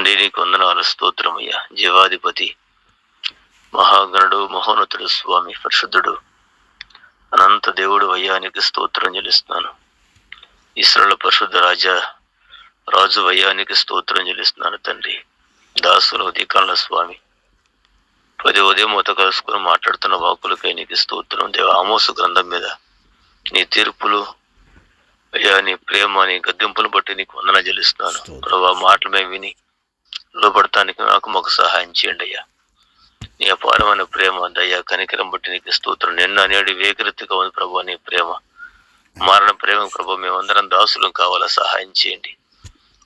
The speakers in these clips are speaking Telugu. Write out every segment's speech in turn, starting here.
తండ్రి నీకు వందనాలు, స్తోత్రమయ్యా. జీవాధిపతి, మహాగణుడు, మహోన్నతుడు, స్వామి, పరిశుద్ధుడు, అనంత దేవుడు అయ్యా, నీకు స్తోత్రం చెల్లిస్తున్నాను. ఇశ్రాయేలు పరిశుద్ధ రాజు అయ్యా, నీకు స్తోత్రం చెల్లిస్తున్నాను తండ్రి. దాసులు ఉదయకాల స్వామి, ఉదయం మూత కలుసుకుని మాట్లాడుతున్న వాకులకై నీకు స్తోత్రం దేవ. ఆమోసు గ్రంథం మీద నీ తీర్పులు అయ్యా, నీ ప్రేమ, నీ గద్దెంపులు బట్టి నీకు వందన చెల్లిస్తున్నాను ప్రభా. మాటలు మేము విని లోపడటానికి నాకు మాకు సహాయం చేయండి అయ్యా. నీ అపారమైన ప్రేమ, దయ్యా, కనికరం బట్టి నీకు స్తోత్రం. నిన్న నేడు వేగరతిగా ఉంది ప్రభా నీ ప్రేమ, మారణ ప్రేమ ప్రభా. మేమందరం దాసులం కావాలా, సహాయం చేయండి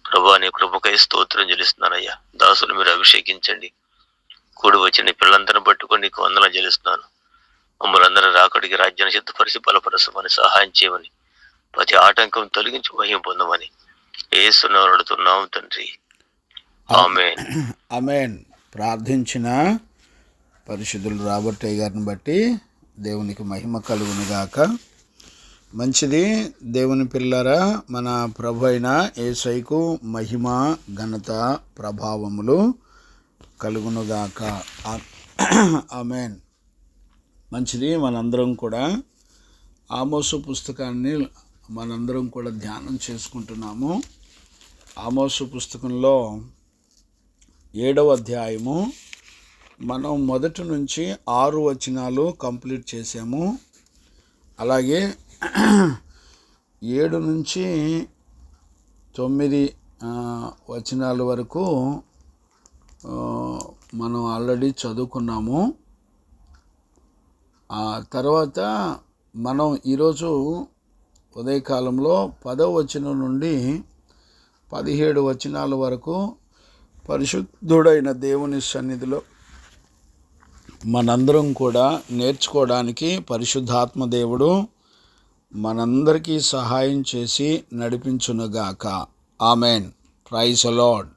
ప్రభా. నీ కృపకై స్తోత్రం చెల్లిస్తున్నానయ్యా. దాసులు మీరు అభిషేకించండి. కూడి వచ్చిన పిల్లలందరిని పట్టుకొని నీకు వందన చెల్లిస్తున్నాను. మమ్మల్ని అందరం రాకడికి రాజ్యాన్ని సిద్ధపరిచి బలపరచమని, సహాయం చేయమని, ప్రతి ఆటంకం తొలగించి మహిమ పొందమని యేసునామమున అడుగుతున్నాం తండ్రి, ఆమేన్. ఆమేన్. ప్రార్థించిన పరిశుద్ధులు రాబర్టయ్య గారిని బట్టి దేవునికి మహిమ కలుగునుగాక. మంచిది దేవుని పిల్లరా, మన ప్రభు అయిన యేసయ్యకు మహిమ, ఘనత, ప్రభావములు కలుగునుగాక. ఆమేన్. మంచిది. మనందరం కూడా ఆమోసు పుస్తకాన్ని మనందరం కూడా ధ్యానం చేసుకుంటున్నాము. ఆమోసు పుస్తకంలో 7వ అధ్యాయము మనం మొదటి నుంచి 6 వచనాలు కంప్లీట్ చేసాము. అలాగే 7 నుంచి 9 వచనాల వరకు మనం ఆల్రెడీ చదువుకున్నాము. ఆ తర్వాత మనం ఈరోజు ఉదయకాలంలో 10వ వచనం నుండి 17 వచనాల వరకు పరిశుద్ధుడైన దేవుని సన్నిధిలో మనందరం కూడా నేర్చుకోవడానికి పరిశుద్ధాత్మ దేవుడు మనందరికీ సహాయం చేసి నడిపించునుగాక. ఆమెన్. Praise the Lord.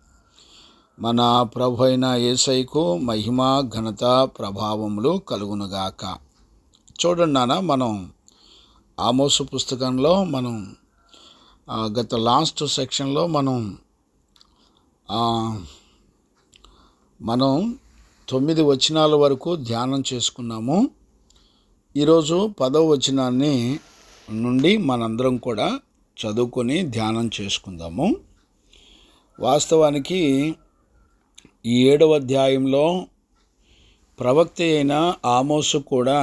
మన ప్రభు అయిన యేసయ్యకు మహిమ, ఘనత, ప్రభావములు కలుగునుగాక. చూడండి నాన్న, మనం ఆమోసు పుస్తకంలో గత లాస్ట్ సెక్షన్లో మనం 9 వచనాల వరకు ధ్యానం చేసుకున్నాము. ఈరోజు 10వ వచనాన్ని నుండి మనందరం కూడా చదువుకొని ధ్యానం చేసుకుందాము. వాస్తవానికి ఈ 7వ అధ్యాయంలో ప్రవక్త అయిన ఆమోసు కూడా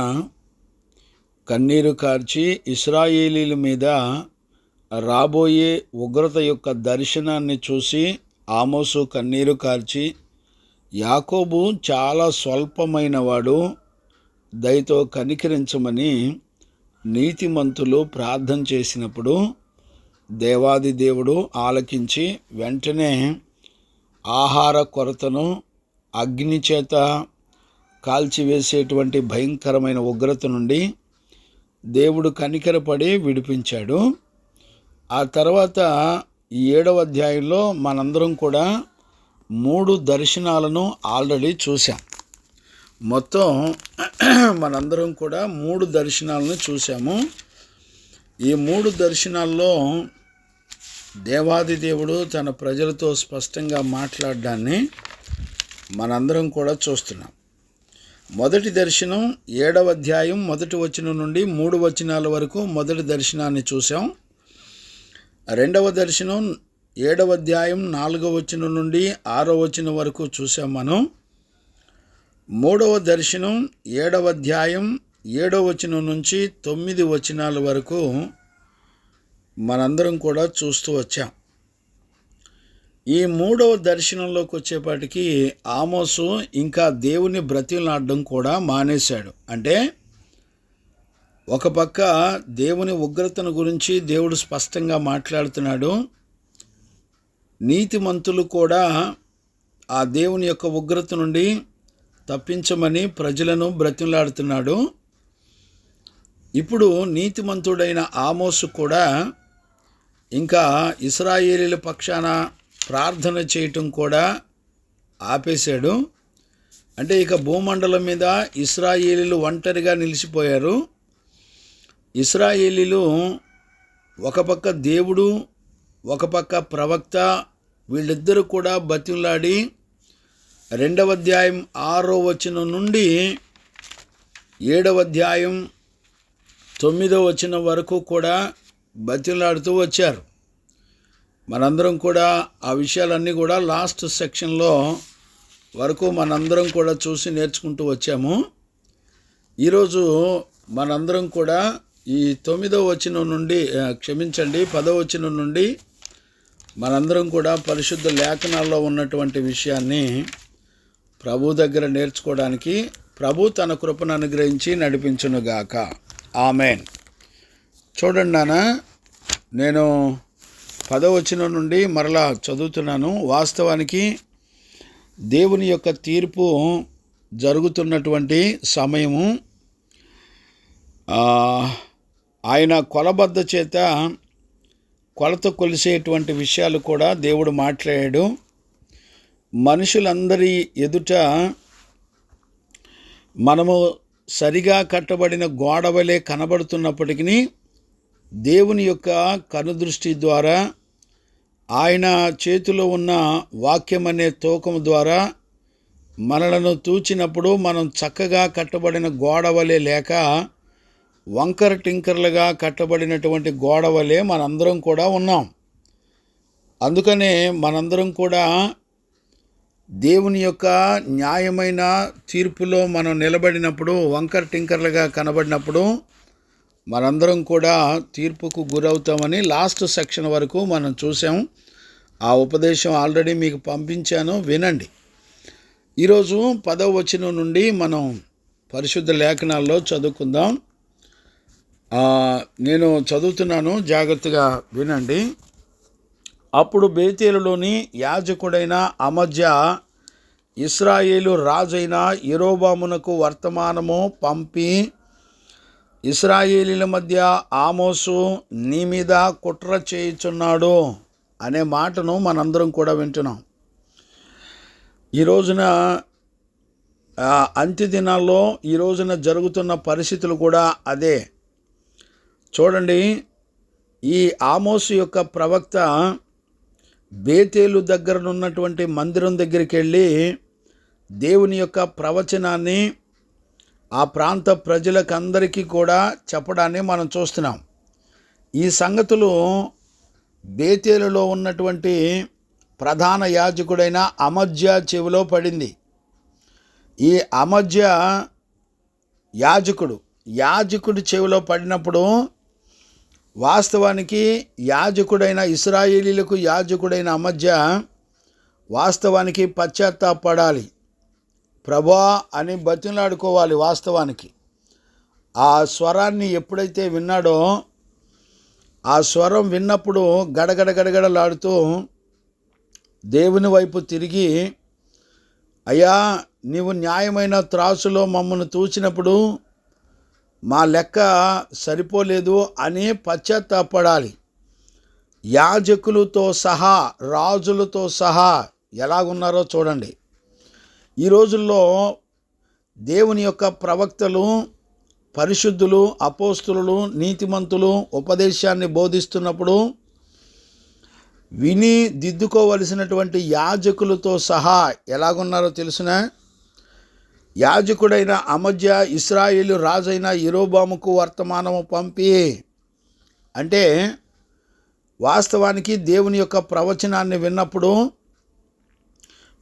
కన్నీరు కార్చి ఇశ్రాయేలీల మీద రాబోయే ఉగ్రత యొక్క దర్శనాన్ని చూసి ఆమోసు కన్నీరు కార్చి, యాకోబు చాలా స్వల్పమైన వాడు, దయతో కనికరించమని నీతిమంతులు ప్రార్థన చేసినప్పుడు దేవాది దేవుడు ఆలకించి వెంటనే ఆహార కొరతను, అగ్ని చేత కాల్చివేసేటువంటి భయంకరమైన ఉగ్రత నుండి దేవుడు కనికరపడి విడిపించాడు. ఆ తర్వాత ఈ 7వ అధ్యాయంలో మనందరం కూడా 3 దర్శనాలను ఆల్రెడీ చూసాం. మొత్తం మనందరం కూడా 3 దర్శనాలను చూసాము. ఈ 3 దర్శనాల్లో దేవాది దేవుడు తన ప్రజలతో స్పష్టంగా మాట్లాడడాన్ని మనందరం కూడా చూస్తున్నాం. మొదటి దర్శనం 7వ అధ్యాయం 1వ వచనం నుండి 3 వచనాల వరకు మొదటి దర్శనాన్ని చూసాం. 2వ దర్శనం 7వ అధ్యాయం 4వ వచనం నుండి 6వ వచనం వరకు చూసాం మనం. 3వ దర్శనం 7వ అధ్యాయం 7వ వచనం నుంచి 9 వచనాల వరకు మనందరం కూడా చూస్తూ వచ్చాం. ఈ 3వ దర్శనంలోకి వచ్చేపాటికి ఆమోసు ఇంకా దేవుని బ్రతిమలాడడం కూడా మానేశాడు. అంటే ఒక పక్క దేవుని ఉగ్రతను గురించి దేవుడు స్పష్టంగా మాట్లాడుతున్నాడు. నీతిమంతులు కూడా ఆ దేవుని యొక్క ఉగ్రత నుండి తప్పించమని ప్రజలను బ్రతిమలాడుతున్నాడు. ఇప్పుడు నీతిమంతుడైన ఆమోసు కూడా ఇంకా ఇశ్రాయేలీల పక్షాన ప్రార్థన చేయటం కూడా ఆపేశాడు. అంటే ఇక భూమండలం మీద ఇశ్రాయేలీలు ఒంటరిగా నిలిచిపోయారు. ఇశ్రాయేలీలు ఒక పక్క దేవుడు, ఒక పక్క ప్రవక్త, వీళ్ళిద్దరూ కూడా బతిమలాడి 2వ అధ్యాయం 6వ వచనం నుండి 7వ అధ్యాయం 9వ వచనం వరకు కూడా బతిమలాడుతూ వచ్చారు. మనందరం కూడా ఆ విషయాలన్నీ కూడా లాస్ట్ సెక్షన్లో వరకు మనందరం కూడా చూసి నేర్చుకుంటూ వచ్చాము. ఈరోజు మనందరం కూడా ఈ 9వ వచనం నుండి 10వ వచనం నుండి మనందరం కూడా పరిశుద్ధ లేఖనాల్లో ఉన్నటువంటి విషయాన్ని ప్రభు దగ్గర నేర్చుకోవడానికి ప్రభు తన కృపను అనుగ్రహించి నడిపించునుగాక. ఆమెన్. చూడండి నాన్న, నేను 10వ వచనం నుండి మరలా చదువుతున్నాను. వాస్తవానికి దేవుని యొక్క తీర్పు జరుగుతున్నటువంటి సమయము. ఆయన కొలబద్ద చేత కొలత కొలిసేటువంటి విషయాలు కూడా దేవుడు మాట్లాడాడు. మనుషులందరి ఎదుట మనము సరిగా కట్టబడిన గోడ వలె కనబడుతున్నప్పటికీ దేవుని యొక్క కనుదృష్టి ద్వారా ఆయన చేతిలో ఉన్న వాక్యం అనే తూకం ద్వారా మనలను తూచినప్పుడు మనం చక్కగా కట్టబడిన గోడ వలె లేక వంకర టింకర్లుగా కట్టబడినటువంటి గోడ వలె మనందరం కూడా ఉన్నాం. అందుకనే మనందరం కూడా దేవుని యొక్క న్యాయమైన తీర్పులో మనం నిలబడినప్పుడు, వంకర టింకర్లుగా కనబడినప్పుడు మనందరం కూడా తీర్పుకు గురవుతామని లాస్ట్ సెక్షన్ వరకు మనం చూసాం. ఆ ఉపదేశం ఆల్రెడీ మీకు పంపించాను, వినండి. ఈరోజు 10వ వచనం నుండి మనం పరిశుద్ధ లేఖనాల్లో చదువుకుందాం. నేను చదువుతున్నాను, జాగ్రత్తగా వినండి. అప్పుడు బేతేలులోని యాజకుడైన అమజ్యా ఇశ్రాయేలు రాజైన యెరోబామునకు వర్తమానము పంపి, ఇశ్రాయేలీల మధ్య ఆమోసు నీ మీద కుట్ర చేయుచున్నాడు అనే మాటను మనందరం కూడా వింటున్నాం. ఈ రోజున అంత్య దినాల్లో ఈ రోజున జరుగుతున్న పరిస్థితులు కూడా అదే. చూడండి, ఈ ఆమోసు యొక్క ప్రవక్త బేతేలు దగ్గరనున్నటువంటి మందిరం దగ్గరికి వెళ్ళి దేవుని యొక్క ప్రవచనాన్ని ఆ ప్రాంత ప్రజలకందరికీ కూడా చెప్పడాన్ని మనం చూస్తున్నాం. ఈ సంగతులు బేతేలులో ఉన్నటువంటి ప్రధాన యాజకుడైన అమజ్యా చెవిలో పడింది. ఈ అమజ్యా యాజకుడి చెవిలో పడినప్పుడు వాస్తవానికి యాజకుడైన ఇశ్రాయేలీలకు యాజకుడైన అమజ్యా వాస్తవానికి పశ్చాత్తాపడాలి, ప్రభా అని బతిమలాడుకోవాలి. వాస్తవానికి ఆ స్వరాన్ని ఎప్పుడైతే విన్నాడో, ఆ స్వరం విన్నప్పుడు గడగడలాడుతూ దేవుని వైపు తిరిగి, అయ్యా నీవు న్యాయమైన త్రాసులో మమ్మల్ని తూచినప్పుడు మా లెక్క సరిపోలేదు అని పశ్చాత్తాపడాలి. యాజకులతో సహా, రాజులతో సహా ఎలాగున్నారో చూడండి. ఈ రోజుల్లో దేవుని యొక్క ప్రవక్తలు, పరిశుద్ధులు, అపోస్తులు, నీతిమంతులు ఉపదేశాన్ని బోధిస్తున్నప్పుడు విని దిద్దుకోవలసినటువంటి యాజకులతో సహా ఎలాగున్నారో తెలుసునా? యాజకుడైన అమజ్యా ఇశ్రాయేలు రాజైన యెరోబాముకు వర్తమానము పంపి, అంటే వాస్తవానికి దేవుని యొక్క ప్రవచనాన్ని విన్నప్పుడు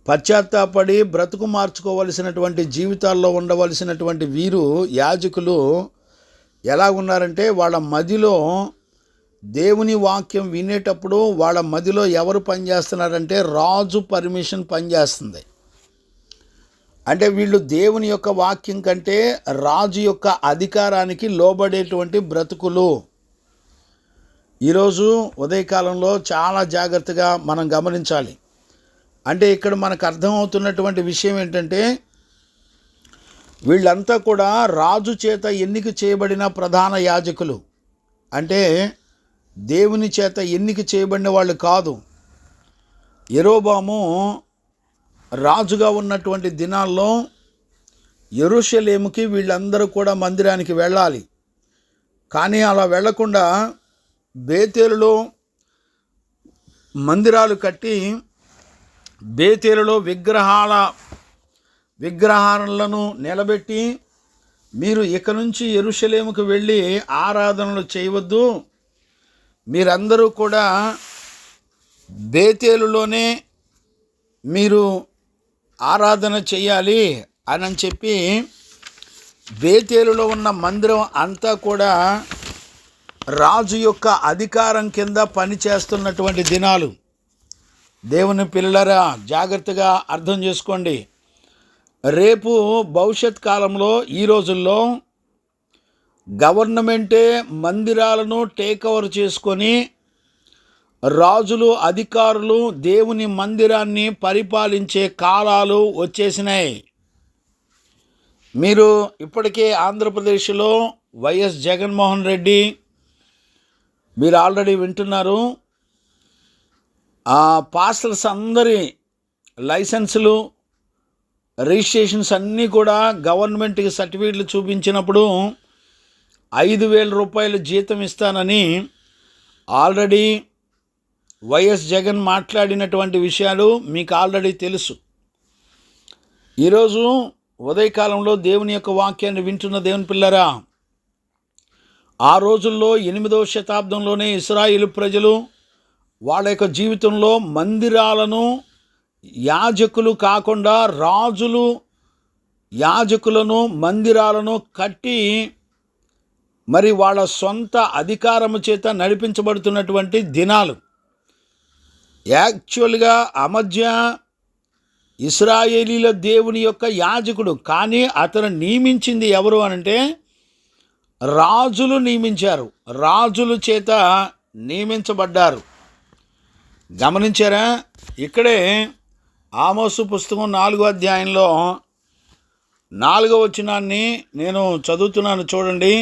పశ్చాత్తాపడి బ్రతుకు మార్చుకోవలసినటువంటి జీవితాల్లో ఉండవలసినటువంటి వీరు యాజకులు ఎలా ఉన్నారంటే, వాళ్ళ మదిలో దేవుని వాక్యం వినేటప్పుడు వాళ్ళ మదిలో ఎవరు పనిచేస్తున్నారంటే రాజు పర్మిషన్ పనిచేస్తుంది. అంటే వీళ్ళు దేవుని యొక్క వాక్యం కంటే రాజు యొక్క అధికారానికి లోబడేటువంటి బ్రతుకులు. ఈరోజు ఉదయకాలంలో చాలా జాగ్రత్తగా మనం గమనించాలి. అంటే ఇక్కడ మనకు అర్థమవుతున్నటువంటి విషయం ఏంటంటే, వీళ్ళంతా కూడా రాజు చేత ఎన్నిక చేయబడిన ప్రధాన యాజకులు. అంటే దేవుని చేత ఎన్నిక చేయబడిన వాళ్ళు కాదు. యెరోబాము రాజుగా ఉన్నటువంటి దినాల్లో యెరూషలేముకి వీళ్ళందరూ కూడా మందిరానికి వెళ్ళాలి. కానీ అలా వెళ్లకుండా బేతేలులో మందిరాలు కట్టి బేతేలులో విగ్రహాలను నిలబెట్టి మీరు ఇక నుంచి యెరూషలేముకు వెళ్ళి ఆరాధనలు చేయవద్దు, మీరందరూ కూడా బేతేలులోనే మీరు ఆరాధన చేయాలి అని చెప్పి బేతేలులో ఉన్న మందిరం అంతా కూడా రాజు యొక్క అధికారం కింద పనిచేస్తున్నటువంటి దినాలు. దేవుని పిల్లలారా, జాగ్రత్తగా అర్థం చేసుకోండి. రేపు భవిష్యత్ కాలంలో ఈ రోజుల్లో గవర్నమెంటే మందిరాలను టేక్ ఓవర్ చేసుకొని రాజులు అధికారులు దేవుని మందిరాన్ని పరిపాలించే కాలాలు వచ్చేసినాయి. మీరు ఇప్పటికే ఆంధ్రప్రదేశ్లో వైఎస్ జగన్మోహన్ రెడ్డి, మీరు ఆల్రెడీ వింటున్నారు, ఆ పాస్టర్స్ అందరి లైసెన్సులు రిజిస్ట్రేషన్స్ అన్నీ కూడా గవర్నమెంట్కి సర్టిఫికేట్లు చూపించినప్పుడు 5,000 రూపాయలు జీతం ఇస్తానని ఆల్రెడీ వైఎస్ జగన్ మాట్లాడినటువంటి విషయాలు మీకు ఆల్రెడీ తెలుసు. ఈరోజు ఉదయకాలంలో దేవుని యొక్క వాక్యాన్ని వింటున్న దేవుని పిల్లరా, ఆ రోజుల్లో 8వ శతాబ్దంలోనే ఇశ్రాయేలు ప్రజలు వాళ్ళ యొక్క జీవితంలో మందిరాలను యాజకులు కాకుండా రాజులు యాజకులను మందిరాలను కట్టి మరి వాళ్ళ సొంత అధికారము చేత నడిపించబడుతున్నటువంటి దినాలు. యాక్చువల్గా అమధ్య ఇశ్రాయేలీల దేవుని యొక్క యాజకుడు, కానీ అతను నియమించింది ఎవరు అనంటే రాజులు నియమించారు, రాజుల చేత నియమించబడ్డారు. గమనించారా? ఇక్కడే ఆమోసు పుస్తకం 4వ అధ్యాయంలో 4వ వచనాన్ని నేను చదువుతున్నాను, చూడండి.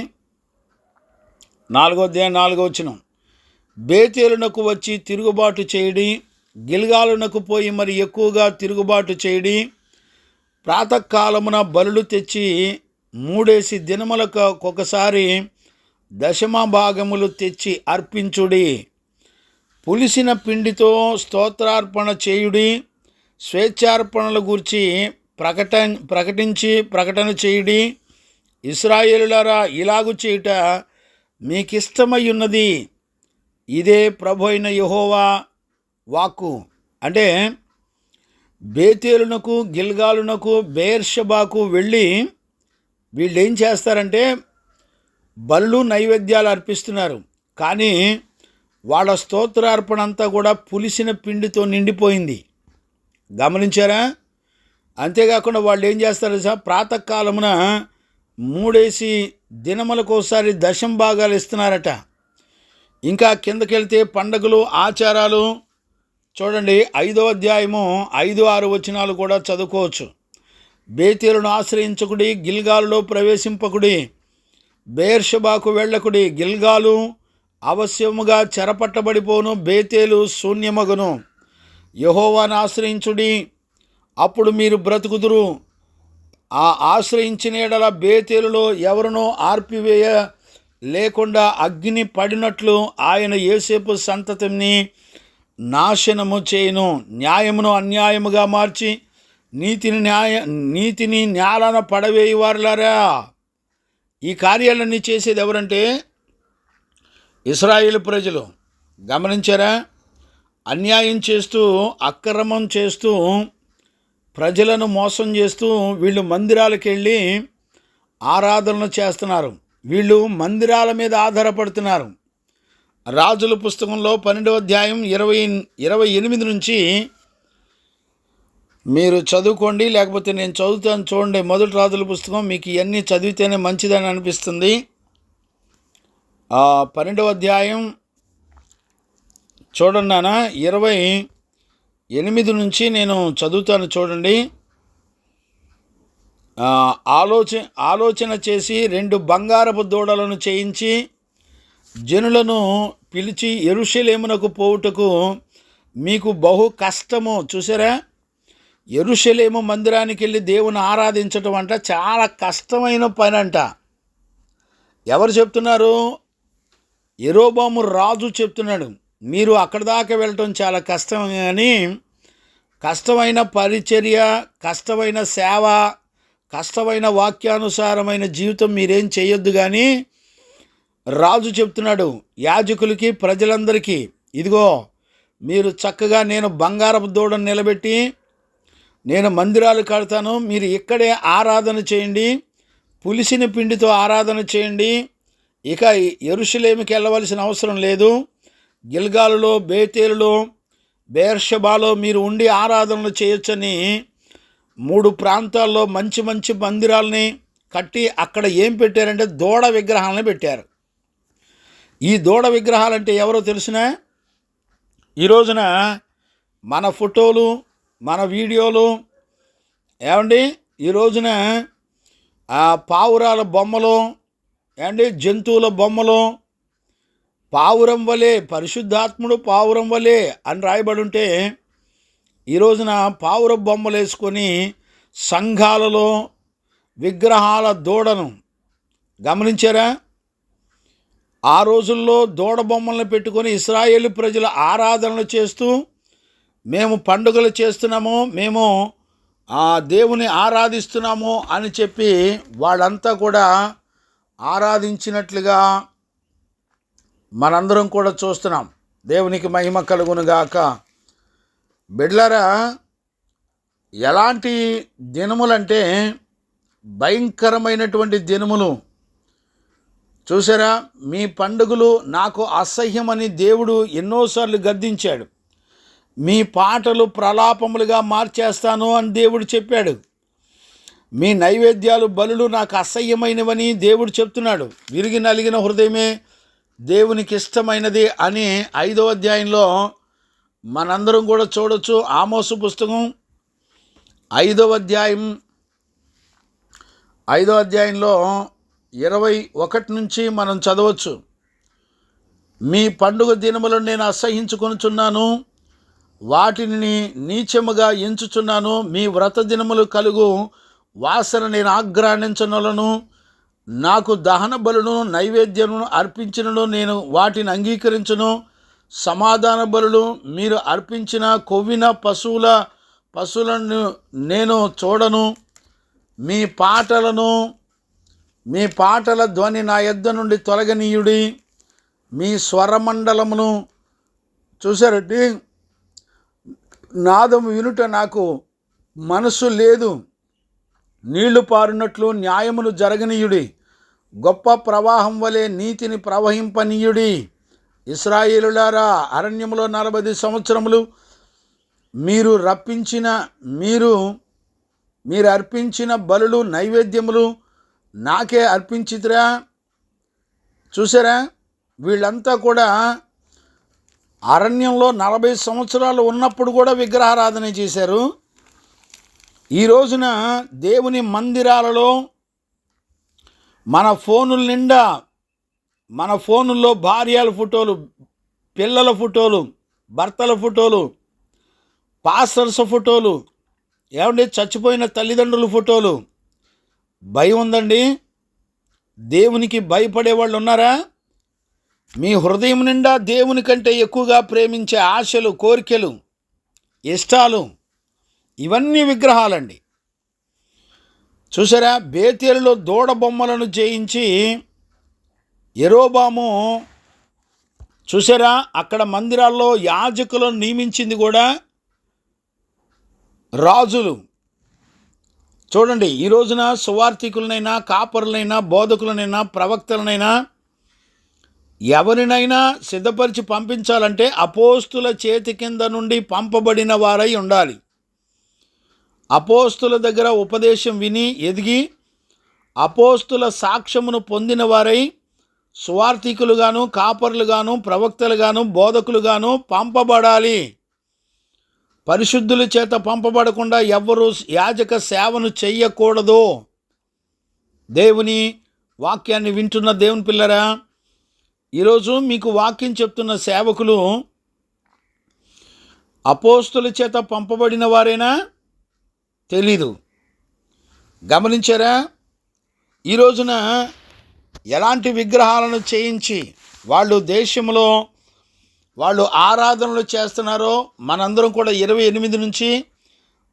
4వ అధ్యాయం 4వ వచనం. బేతేలునకు వచ్చి తిరుగుబాటు చేయడి, గిల్గాలునకు పోయి మరి ఎక్కువగా తిరుగుబాటు చేయడి, ప్రాతకాలమున బలులు తెచ్చి 3 దినములకు ఒకసారి దశమభాగములు తెచ్చి అర్పించుడి, పులిసిన పిండితో స్తోత్రార్పణ చేయుడి, స్వేచ్ఛార్పణల గూర్చి ప్రకటన చేయుడి. ఇశ్రాయేలులారా, ఇలాగు చేయుట మీకిష్టమై ఉన్నది, ఇదే ప్రభు అయిన యెహోవా వాక్కు. అంటే బేతేలునకు గిల్గాలునకు బెయేర్షెబాకు వెళ్ళి వీళ్ళు ఏం చేస్తారంటే బలులు నైవేద్యాలు అర్పిస్తున్నారు, కానీ వాళ్ళ స్తోత్రార్పణ అంతా కూడా పులిసిన పిండితో నిండిపోయింది. గమనించారా? అంతేకాకుండా వాళ్ళు ఏం చేస్తారు సార్, ప్రాతకాలమున 3 దినములకు ఒకసారి దశంభాగాలు ఇస్తున్నారట. ఇంకా కిందకెళ్తే పండగలు ఆచారాలు చూడండి. 5వ అధ్యాయము 5-6 వచనాలు కూడా చదువుకోవచ్చు. బేతేలును ఆశ్రయించకుడి, గిల్గాలులో ప్రవేశింపకుడి, బెయేర్షెబాకు వెళ్ళకుడి, గిల్గాలు అవశ్యముగా చెరపట్టబడిపోను, బేతేలు శూన్యమగును. యెహోవాను ఆశ్రయించుడి, అప్పుడు మీరు బ్రతుకుదురు. ఆ ఆశ్రయించిన ఎడల బేతేలులో ఎవరినో ఆర్పివేయ లేకుండా అగ్ని పడినట్లు ఆయన యోసేపు సంతతిని నాశనము చేయును. న్యాయమును అన్యాయముగా మార్చి నీతిని న్యాలన పడవేయువారులారా. ఈ కార్యాలన్నీ చేసేది ఎవరంటే ఇశ్రాయేలు ప్రజలు. గమనించారా? అన్యాయం చేస్తూ అక్రమం చేస్తూ ప్రజలను మోసం చేస్తూ వీళ్ళు మందిరాలకు వెళ్ళి ఆరాధనలు చేస్తున్నారు. వీళ్ళు మందిరాల మీద ఆధారపడుతున్నారు. రాజుల పుస్తకంలో 12వ అధ్యాయం 28 నుంచి మీరు చదువుకోండి, లేకపోతే నేను చదువుతాను చూడండి. మొదటి రాజుల పుస్తకం మీకు ఇవన్నీ చదివితేనే మంచిదని అనిపిస్తుంది. 12వ అధ్యాయం చూడండి నాన్న, 28 నుంచి నేను చదువుతాను చూడండి. ఆలోచన చేసి 2 బంగారపు దూడలను చేయించి జనులను పిలిచి యెరూషలేమునకు పోవుటకు మీకు బహు కష్టము. చూసారా? యెరూషలేము మందిరానికి వెళ్ళి దేవుని ఆరాధించటం అంట చాలా కష్టమైన పని అంట. ఎవరు చెప్తున్నారు? యెరోబాము రాజు చెప్తున్నాడు. మీరు అక్కడ దాకా వెళ్ళటం చాలా కష్టం, కానీ కష్టమైన పరిచర్య, కష్టమైన సేవ, కష్టమైన వాక్యానుసారమైన జీవితం మీరేం చేయొద్దు. కానీ రాజు చెప్తున్నాడు యాజకులకి, ప్రజలందరికీ, ఇదిగో మీరు చక్కగా నేను బంగారపు దూడను నిలబెట్టి నేను మందిరాలు కడతాను, మీరు ఇక్కడే ఆరాధన చేయండి, పులిసిన పిండితో ఆరాధన చేయండి, ఇక యెరూషలేముకి వెళ్ళవలసిన అవసరం లేదు, గిల్గాలులో, బేతేలులో, బెయేర్షెబాలో మీరు ఉండి ఆరాధనలు చేయొచ్చని 3 ప్రాంతాల్లో మంచి మంచి మందిరాలని కట్టి అక్కడ ఏం పెట్టారంటే దూడ విగ్రహాలను పెట్టారు. ఈ దూడ విగ్రహాలంటే ఎవరో తెలిసినా, ఈ రోజున మన ఫోటోలు, మన వీడియోలు, ఏమండి ఈ రోజున పావురాల బొమ్మలు, ఏమండి జంతువుల బొమ్మలు, పావురం వలె, పరిశుద్ధాత్ముడు పావురం వలె అని రాయబడి ఉంటే, ఈ రోజున పావుర బొమ్మలు వేసుకొని సంఘాలలో విగ్రహాల దూడను గమనించారా? ఆ రోజుల్లో దూడ బొమ్మలను పెట్టుకొని ఇశ్రాయేలు ప్రజల ఆరాధనలు చేస్తూ మేము పండుగలు చేస్తున్నాము, మేము దేవుని ఆరాధిస్తున్నాము అని చెప్పి వాళ్ళంతా కూడా ఆరాధించినట్లుగా మనందరం కూడా చూస్తున్నాం. దేవునికి మహిమ కలుగునుగాక. బిడ్డలారా, ఎలాంటి దినములంటే భయంకరమైనటువంటి దినములు. చూసారా, మీ పండుగలు నాకు అసహ్యమని దేవుడు ఎన్నోసార్లు గద్దించాడు. మీ పాటలు ప్రలాపములుగా మార్చేస్తాను అని దేవుడు చెప్పాడు. మీ నైవేద్యాలు, బలులు నాకు అసహ్యమైనవని దేవుడు చెప్తున్నాడు. విరిగి నలిగిన హృదయమే దేవునికి ఇష్టమైనది అని 5వ అధ్యాయంలో మనందరం కూడా చూడొచ్చు. ఆమోసు పుస్తకం 5వ అధ్యాయంలో 21 నుంచి మనం చదవచ్చు. మీ పండుగ దినములను నేను అసహ్యించుకొనుచున్నాను, వాటిని నీచముగా ఎంచుచున్నాను. మీ వ్రత దినములు కలుగు వాసన నేను ఆగ్రహించనలను, నాకు దహన బలును నైవేద్యమును అర్పించినను నేను వాటిని అంగీకరించును. సమాధాన బలులు మీరు అర్పించిన కొవ్విన పశువులను నేను చూడను. మీ పాటల ధ్వని నా యొద్ద నుండి తొలగనీయుడి. మీ స్వరమండలమును చూసారండి, నాదము వినుట నాకు మనసు లేదు. నీళ్లు పారునట్లు న్యాయమును జరగనీయుడి. గొప్ప ప్రవాహం వలె నీతిని ప్రవహింపనీయుడి. ఇశ్రాయేలులారా, అరణ్యములో 40 సంవత్సరములు మీరు అర్పించిన బలులు నైవేద్యములు నాకే అర్పించితిరా. చూసారా, వీళ్ళంతా కూడా అరణ్యంలో 40 సంవత్సరాలు ఉన్నప్పుడు కూడా విగ్రహారాధన చేశారు. ఈ రోజున దేవుని మందిరాలలో మన ఫోనుల నిండా, మన ఫోనుల్లో భార్యల ఫోటోలు, పిల్లల ఫోటోలు, భర్తల ఫోటోలు, పాస్టర్స్ ఫోటోలు, ఏమండి చచ్చిపోయిన తల్లిదండ్రుల ఫోటోలు. భయం ఉందండి? దేవునికి భయపడే వాళ్ళు ఉన్నారా? మీ హృదయం నిండా దేవుని కంటే ఎక్కువగా ప్రేమించే ఆశలు, కోరికలు, ఇష్టాలు, ఇవన్నీ విగ్రహాలండి. చూసారా, బేతేలులో దూడ బొమ్మలను చేయించి యెరోబాము, చూసారా, అక్కడ మందిరాల్లో యాజకులను నియమించింది కూడా రాజులు. చూడండి, ఈ రోజున సువార్థికులనైనా, కాపరులైనా, బోధకులనైనా, ప్రవక్తలనైనా, ఎవరినైనా సిద్ధపరిచి పంపించాలంటే అపోస్తుల చేతి కింద నుండి పంపబడిన వారై ఉండాలి. అపోస్తుల దగ్గర ఉపదేశం విని ఎదిగి అపోస్తుల సాక్ష్యమును పొందిన వారై సువార్థికులుగాను, కాపరులుగాను, ప్రవక్తలుగాను, బోధకులుగాను పంపబడాలి. పరిశుద్ధుల చేత పంపబడకుండా ఎవ్వరూ యాజక సేవను చెయ్యకూడదు. దేవుని వాక్యాన్ని వింటున్న దేవుని పిల్లరా, ఈరోజు మీకు వాక్యం చెప్తున్న సేవకులు అపోస్తుల చేత పంపబడిన వారేనా? తెలీదు. గమనించారా? ఈ రోజున ఎలాంటి విగ్రహాలను చేయించి వాళ్ళు దేశంలో వాళ్ళు ఆరాధనలు చేస్తున్నారో మనందరం కూడా 28 నుంచి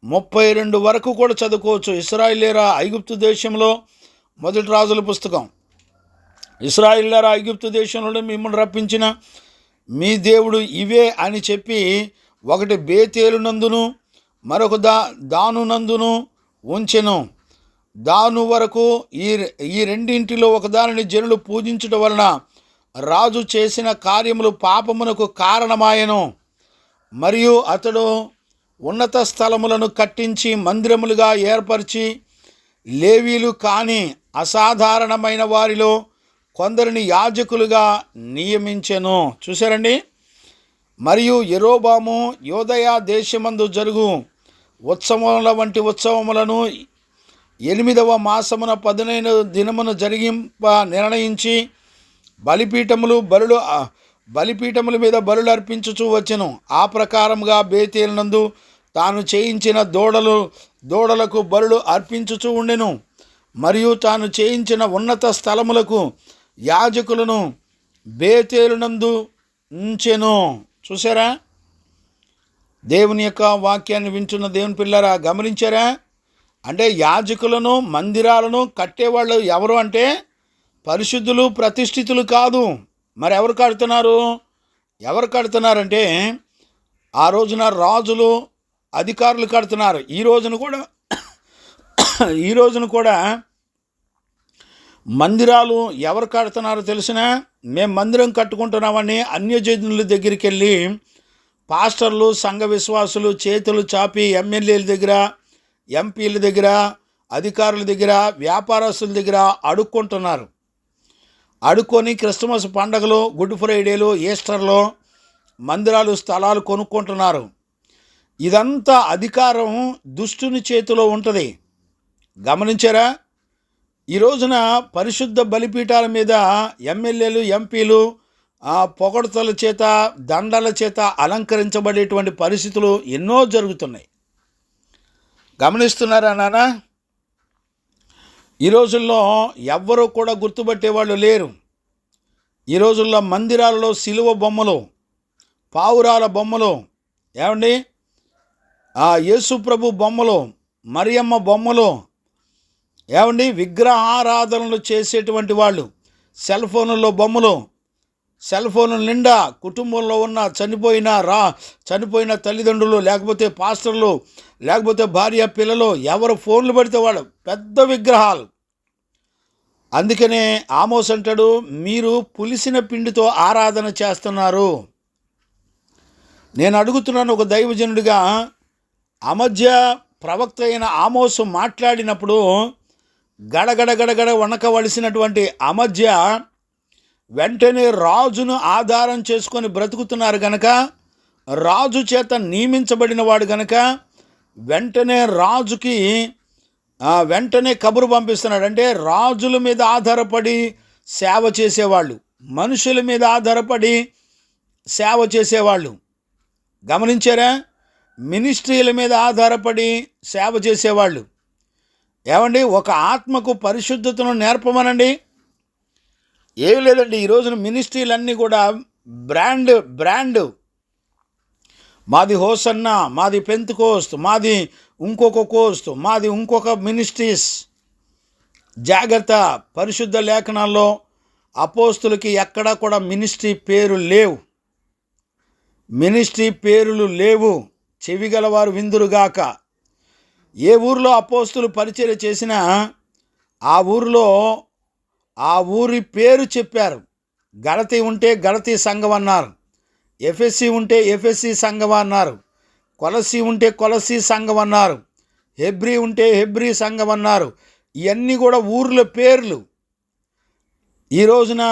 32 వరకు కూడా చదువుకోవచ్చు. ఇశ్రాయేలీయులారా ఐగుప్తు దేశంలో, మొదటి రాజుల పుస్తకం, ఇశ్రాయేలీయులారా ఐగుప్తు దేశంలో మిమ్మల్ని రప్పించిన మీ దేవుడు ఇవే అని చెప్పి, ఒకటి బేతేలు నందును మరొక దాను నందును ఉంచెను. దాను వరకు ఈ రెండింటిలో ఒకదానిని జనులు పూజించడం వలన రాజు చేసిన కార్యములు పాపమునకు కారణమాయెను. మరియు అతడు ఉన్నత స్థలములను కట్టించి మందిరములుగా ఏర్పరిచి లేవీలు కాని అసాధారణమైన వారిలో కొందరిని యాజకులుగా నియమించెను. చూశారండి. మరియు యెరోబాము యోదయ దేశమందు జరుగు ఉత్సవముల వంటి ఉత్సవములను 8వ మాసమున 15వ దినమున జరిగింప నిర్ణయించి బలిపీఠముల మీద బలులు అర్పించుచూ వచ్చెను. ఆ ప్రకారముగా బేతేలునందు తాను చేయించిన దూడలకు బలులు అర్పించుచూ ఉండెను. మరియు తాను చేయించిన ఉన్నత స్థలములకు యాజకులను బేతేలునందు ఉంచెను. చూసారా? దేవుని యొక్క వాక్యాన్ని వింటున్న దేవుని పిల్లరా, గమనించారా? అంటే యాజకులను, మందిరాలను కట్టేవాళ్ళు ఎవరు అంటే పరిశుద్ధులు, ప్రతిష్ఠితులు కాదు. మరి ఎవరు కడుతున్నారంటే ఆ రోజున రాజులు, అధికారులు కడుతున్నారు. ఈ రోజున కూడా మందిరాలు ఎవరు కడుతున్నారో తెలిసినా, మేము మందిరం కట్టుకుంటున్నామని అన్యజనుల దగ్గరికి వెళ్ళి పాస్టర్లు, సంఘ విశ్వాసులు చేతులు చాపి ఎమ్మెల్యేల దగ్గర, ఎంపీల దగ్గర, అధికారుల దగ్గర, వ్యాపారస్తుల దగ్గర అడుక్కుంటున్నారు. అడుక్కొని క్రిస్మస్ పండగలు, గుడ్ ఫ్రైడేలు, ఈస్టర్లో మందిరాలు, స్థలాలు కొనుక్కుంటున్నారు. ఇదంతా అధికారం దుష్టుని చేతిలో ఉంటుంది. గమనించారా? ఈ రోజున పరిశుద్ధ బలిపీఠాల మీద ఎమ్మెల్యేలు, ఎంపీలు పొగడ్తల చేత, దండల చేత అలంకరించబడేటువంటి పరిస్థితులు ఎన్నో జరుగుతున్నాయి. గమనిస్తున్నారా నాన్న? ఈ రోజుల్లో ఎవ్వరూ కూడా గుర్తుపట్టేవాళ్ళు లేరు. ఈ రోజుల్లో మందిరాలలో సిలువ బొమ్మలు, పావురాల బొమ్మలు, ఏమండి, యేసు ప్రభు బొమ్మలు, మరియమ్మ బొమ్మలు, ఏమండి, విగ్రహారాధనలు చేసేటువంటి వాళ్ళు, సెల్ ఫోన్లలో బొమ్మలు, సెల్ ఫోన్ల నిండా కుటుంబంలో ఉన్న చనిపోయిన తల్లిదండ్రులు, లేకపోతే పాస్టర్లు, లేకపోతే భార్య, పిల్లలు, ఎవరు ఫోన్లు పెడితే వాళ్ళు పెద్ద విగ్రహాలు. అందుకనే ఆమోస్ అంటాడు, మీరు పులిసిన పిండితో ఆరాధన చేస్తున్నారు. నేను అడుగుతున్నాను ఒక దైవజనుడిగా, అమధ్య ప్రవక్త అయిన ఆమోసు మాట్లాడినప్పుడు గడగడ వణకవలసినటువంటి అమధ్య వెంటనే రాజును ఆధారం చేసుకొని బ్రతుకుతున్నారు గనక, రాజు చేత నియమించబడిన వాడు గనక వెంటనే రాజుకి వెంటనే కబురు పంపిస్తున్నాడు. అంటే రాజుల మీద ఆధారపడి సేవ చేసేవాళ్ళు, మనుషుల మీద ఆధారపడి సేవ చేసేవాళ్ళు, గమనించారా? మినిస్ట్రీల మీద ఆధారపడి సేవ చేసేవాళ్ళు, ఏమండి, ఒక ఆత్మకు పరిశుద్ధతను నేర్పమనండి. ఏమి లేదండి. ఈ రోజున మినిస్ట్రీలన్నీ కూడా బ్రాండ్ మాది హోసన్నా, మాది పెంతెకోస్తు, మాది ఇంకొక కోస్తు, మాది ఇంకొక మినిస్ట్రీస్. జాగ్రత్త, పరిశుద్ధ లేఖనాల్లో అపోస్తులకి ఎక్కడా కూడా మినిస్ట్రీ పేరులు లేవు. చెవిగలవారు విందురుగాక. ఏ ఊరిలో అపోస్తులు పరిచర్య చేసినా ఆ ఊరి పేరు చెప్పారు. గలతీ ఉంటే గలతీ సంఘం అన్నారు, ఎఫెసీ ఉంటే ఎఫెసీ సంఘం అన్నారు, కొలసీ ఉంటే కొలసీ సంఘం అన్నారు, హెబ్రీ ఉంటే హెబ్రీ సంఘం అన్నారు. ఇవన్నీ కూడా ఊర్ల పేర్లు. ఈ రోజున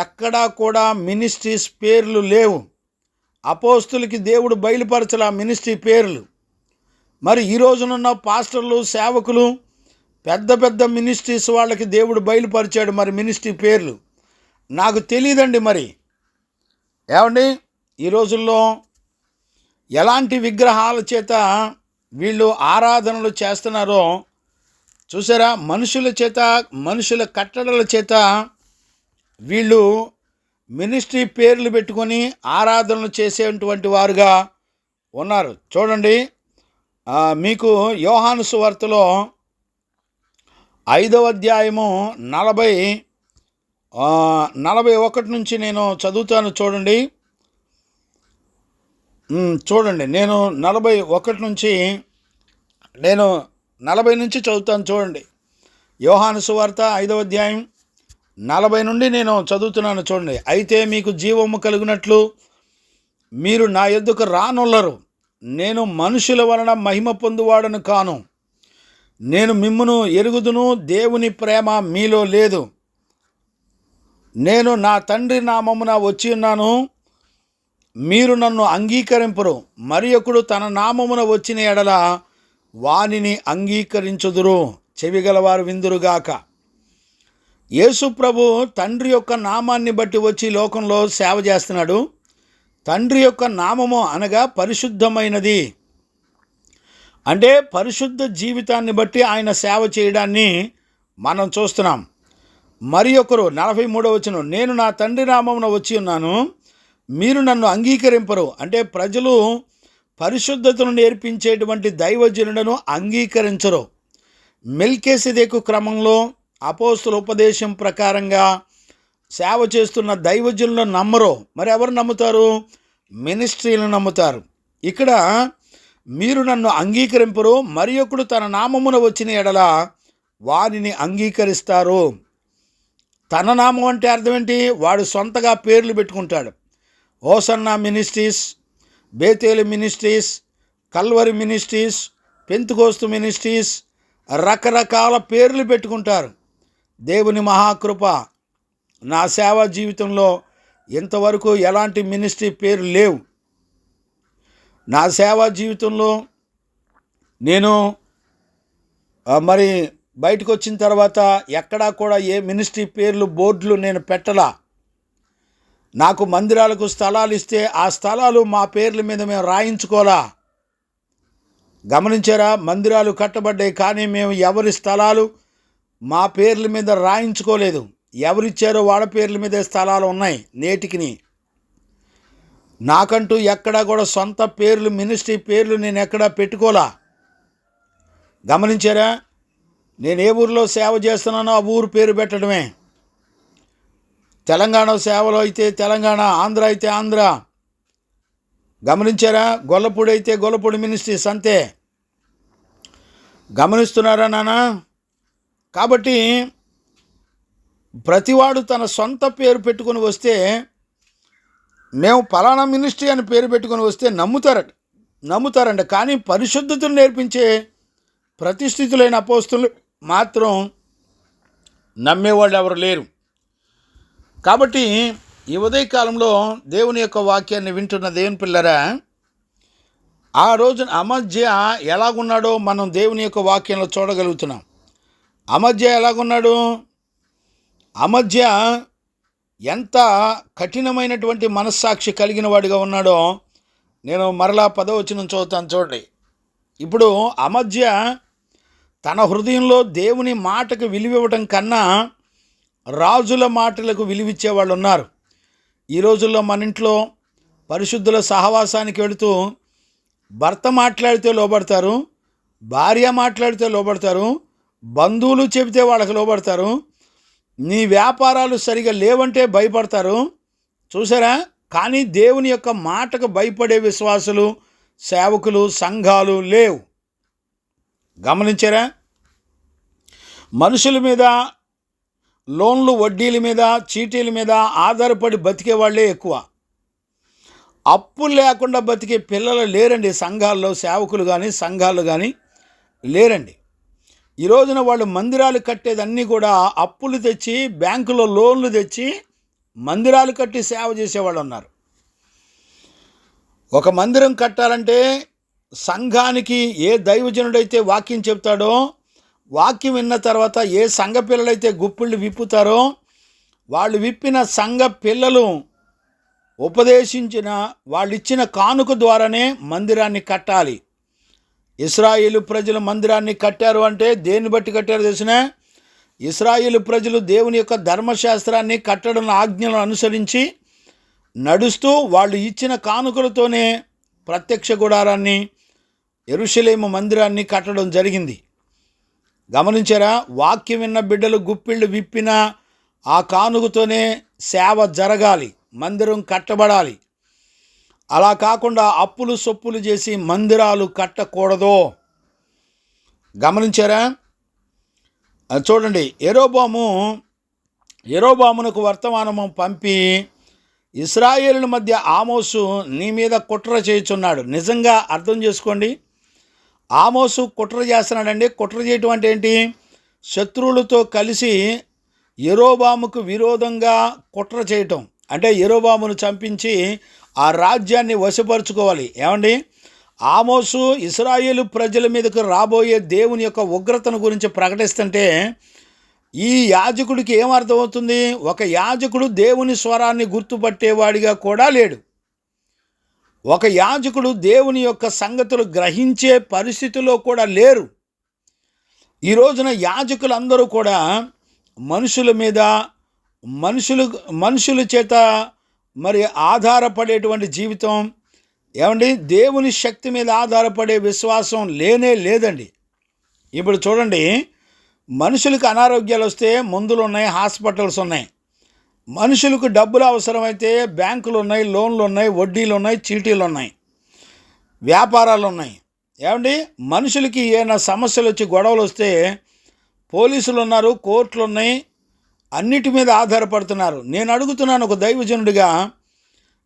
ఎక్కడా కూడా మినిస్ట్రీస్ పేర్లు లేవు. అపోస్తులకి దేవుడు బయలుపరచల మినిస్ట్రీ పేర్లు. మరి ఈ రోజునున్న పాస్టర్లు, సేవకులు, పెద్ద మినిస్ట్రీస్ వాళ్ళకి దేవుడు బయలుపరిచాడు మరి మినిస్ట్రీ పేర్లు. నాకు తెలియదండి. మరి ఏమండి, ఈ రోజుల్లో ఎలాంటి విగ్రహాల చేత వీళ్ళు ఆరాధనలు చేస్తున్నారో చూసారా? మనుషుల కట్టడల చేత వీళ్ళు మినిస్ట్రీ పేర్లు పెట్టుకొని ఆరాధనలు చేసేటువంటి వారుగా ఉన్నారు. చూడండి, మీకు యోహాను సువార్తలో 5వ అధ్యాయము 41 నుంచి నేను చదువుతాను చూడండి. నేను 41 నుంచి నేను 40 నుంచి చదువుతాను చూడండి. యోహాను సువార్త 5వ అధ్యాయం 40 నుండి నేను చదువుతున్నాను చూడండి. అయితే మీకు జీవము కలుగునట్లు మీరు నా యొద్దకు రానొల్లరు. నేను మనుషుల వలన మహిమ పొందువాడను కాను. నేను మిమ్మును ఎరుగుదును, దేవుని ప్రేమ మీలో లేదు. నేను నా తండ్రి నామమున వచ్చి ఉన్నాను, మీరు నన్ను అంగీకరింపరు. మరి ఒకడు తన నామమున వచ్చిన ఎడల వానిని అంగీకరించుదురు. చెవిగలవారు విందురుగాక. యేసు ప్రభు తండ్రి యొక్క నామాన్ని బట్టి వచ్చి లోకంలో సేవ చేస్తున్నాడు. తండ్రి యొక్క నామము అనగా పరిశుద్ధమైనది. అంటే పరిశుద్ధ జీవితాన్ని బట్టి ఆయన సేవ చేయడాన్ని మనం చూస్తున్నాం. మరి ఒకరు 43వ వచనం, నేను నా తండ్రి నామమున వచ్చి ఉన్నాను, మీరు నన్ను అంగీకరింపరు. అంటే ప్రజలు పరిశుద్ధతను నేర్పించేటువంటి దైవజనులను అంగీకరించరు. మెల్కీసెదెకు క్రమంలో అపోస్తుల ఉపదేశం ప్రకారంగా సేవ చేస్తున్న దైవజనులను నమ్మరు. మరి ఎవరు నమ్ముతారు? మినిస్ట్రీలను నమ్ముతారు. ఇక్కడ మీరు నన్ను అంగీకరింపరు, మరి ఒకడు తన నామమున వచ్చిన ఎడల వారిని అంగీకరిస్తారు. తన నామం అంటే అర్థం ఏంటి? వాడు సొంతగా పేర్లు పెట్టుకుంటాడు. హోసన్నా మినిస్ట్రీస్, బేతేలు మినిస్ట్రీస్, కల్వరి మినిస్ట్రీస్, పెంతుకోస్తు మినిస్ట్రీస్, రకరకాల పేర్లు పెట్టుకుంటారు. దేవుని మహాకృప, నా సేవా జీవితంలో ఇంతవరకు ఎలాంటి మినిస్ట్రీ పేరు లేవు. నా సేవా జీవితంలో నేను మరి బయటకు వచ్చిన తర్వాత ఎక్కడా కూడా ఏ మినిస్ట్రీ పేర్లు బోర్డులు నేను పెట్టలా. నాకు మందిరాలకు స్థలాలు ఇస్తే ఆ స్థలాలు మా పేర్ల మీద మేము రాయించుకోలా. గమనించారా? మందిరాలు కట్టబడ్డాయి, కానీ మేము ఎవరి స్థలాలు మా పేర్ల మీద రాయించుకోలేదు. ఎవరిచ్చారో వాళ్ళ పేర్ల మీదే స్థలాలు ఉన్నాయి నేటికిని. నాకంటూ ఎక్కడా కూడా సొంత పేర్లు, మినిస్ట్రీ పేర్లు నేను ఎక్కడా పెట్టుకోలా. గమనించారా? నేను ఏ ఊరిలో సేవ చేస్తున్నానో ఆ ఊరు పేరు పెట్టడమే. తెలంగాణ సేవలో అయితే తెలంగాణ, ఆంధ్ర అయితే ఆంధ్ర. గమనించారా? గొల్లపూడి అయితే గొల్లపూడి మినిస్ట్రీస్, అంతే. గమనిస్తున్నారా నాన్న? కాబట్టి ప్రతివాడు తన సొంత పేరు పెట్టుకొని వస్తే, మేము పలానా మినిస్ట్రీ అని పేరు పెట్టుకొని వస్తే నమ్ముతారంట. కానీ పరిశుద్ధతను నేర్పించే ప్రతిష్ఠితులైన అపోస్తులు మాత్రం నమ్మేవాళ్ళు ఎవరు లేరు. కాబట్టి ఈ ఉదయకాలంలో దేవుని యొక్క వాక్యాన్ని వింటున్న దేవుని పిల్లరా, ఆ రోజున అమధ్య ఎలాగున్నాడో మనం దేవుని యొక్క వాక్యంలో చూడగలుగుతున్నాం. అమధ్య ఎలాగున్నాడు? అమధ్య ఎంత కఠినమైనటువంటి మనస్సాక్షి కలిగిన వాడిగా ఉన్నాడో నేను మరలా 10వ వచనం చదువుతాను చూడండి. ఇప్పుడు అమధ్య తన హృదయంలో దేవుని మాటకు విలువివ్వటం కన్నా రాజుల మాటలకు విలువిచ్చేవాళ్ళు ఉన్నారు. ఈ రోజుల్లో మన ఇంట్లో పరిశుద్ధుల సహవాసానికి వెళుతూ భర్త మాట్లాడితే లోబడతారు, భార్య మాట్లాడితే లోబడతారు, బంధువులు చెబితే వాళ్ళకి లోబడతారు, నీ వ్యాపారాలు సరిగా లేవంటే భయపడతారు. చూసారా? కానీ దేవుని యొక్క మాటకు భయపడే విశ్వాసులు, సేవకులు, సంఘాలు లేవు. గమనించారా? మనుషుల మీద, లోన్లు, వడ్డీల మీద, చీటీల మీద ఆధారపడి బతికే వాళ్ళే ఎక్కువ. అప్పులు లేకుండా బతికే పిల్లలు లేరండి సంఘాల్లో. సేవకులు కానీ సంఘాలు కానీ లేరండి. ఈ రోజున వాళ్ళు మందిరాలు కట్టేదన్నీ కూడా అప్పులు తెచ్చి, బ్యాంకులో లోన్లు తెచ్చి మందిరాలు కట్టి సేవ చేసేవాళ్ళు ఉన్నారు. ఒక మందిరం కట్టాలంటే సంఘానికి ఏ దైవజనుడైతే వాక్యం చెప్తాడో, వాక్యం విన్న తర్వాత ఏ సంఘ పిల్లలైతే గుప్పిళ్ళు విప్పుతారో, వాళ్ళు విప్పిన సంఘ పిల్లలు ఉపదేశించిన, వాళ్ళు ఇచ్చిన కానుక ద్వారానే మందిరాన్ని కట్టాలి. ఇశ్రాయేలు ప్రజలు మందిరాన్ని కట్టారు అంటే దేన్ని బట్టి కట్టారు తెలిసిన? ఇశ్రాయేలు ప్రజలు దేవుని యొక్క ధర్మశాస్త్రాన్ని, కట్టడం ఆజ్ఞలను అనుసరించి నడుస్తూ వాళ్ళు ఇచ్చిన కానుకలతోనే ప్రత్యక్ష గుడారాన్ని, యెరూషలేము మందిరాన్ని కట్టడం జరిగింది. గమనించారా? వాక్యం విన్న బిడ్డలు గుప్పిళ్ళు విప్పిన ఆ కానుకతోనే సేవ జరగాలి, మందిరం కట్టబడాలి. అలా కాకుండా అప్పులు సొప్పులు చేసి మందిరాలు కట్టకూడదు. గమనించారా? చూడండి, యెరోబామునకు వర్తమానము పంపి ఇశ్రాయేలుల మధ్య ఆమోసు నీ మీద కుట్ర చేయుచున్నాడు. నిజంగా అర్థం చేసుకోండి, ఆమోసు కుట్ర చేస్తున్నాడండి. కుట్ర చేయటం అంటే ఏంటి? శత్రువులతో కలిసి యెరోబాముకు విరోధంగా కుట్ర చేయటం. అంటే యెరోబామును చంపించి ఆ రాజ్యాన్ని వశపరుచుకోవాలి. ఏమండి, ఆమోసు ఇశ్రాయేలు ప్రజల మీదకు రాబోయే దేవుని యొక్క ఉగ్రతను గురించి ప్రకటిస్తుంటే ఈ యాజకుడికి ఏమర్థమవుతుంది? ఒక యాజకుడు దేవుని స్వరాన్ని గుర్తుపట్టేవాడిగా కూడా లేడు. ఒక యాజకుడు దేవుని యొక్క సంగతులు గ్రహించే పరిస్థితిలో కూడా లేరు. ఈ రోజున యాజకులందరూ కూడా మనుషుల మీద, మనుషుల చేత మరి ఆధారపడేటువంటి జీవితం, ఏమండి, దేవుని శక్తి మీద ఆధారపడే విశ్వాసం లేదండి. ఇప్పుడు చూడండి, మనుషులకు అనారోగ్యాలు వస్తే మందులు ఉన్నాయి, హాస్పిటల్స్ ఉన్నాయి. మనుషులకు డబ్బులు అవసరమైతే బ్యాంకులు ఉన్నాయి, లోన్లు ఉన్నాయి, వడ్డీలు ఉన్నాయి, చీటీలు ఉన్నాయి, వ్యాపారాలు ఉన్నాయి. ఏమండి, మనుషులకి ఏమైనా సమస్యలు వచ్చి గొడవలు వస్తే పోలీసులు ఉన్నారు, కోర్టులు ఉన్నాయి, అన్నిటి మీద ఆధారపడుతున్నారు. నేను అడుగుతున్నాను ఒక దైవజనుడిగా,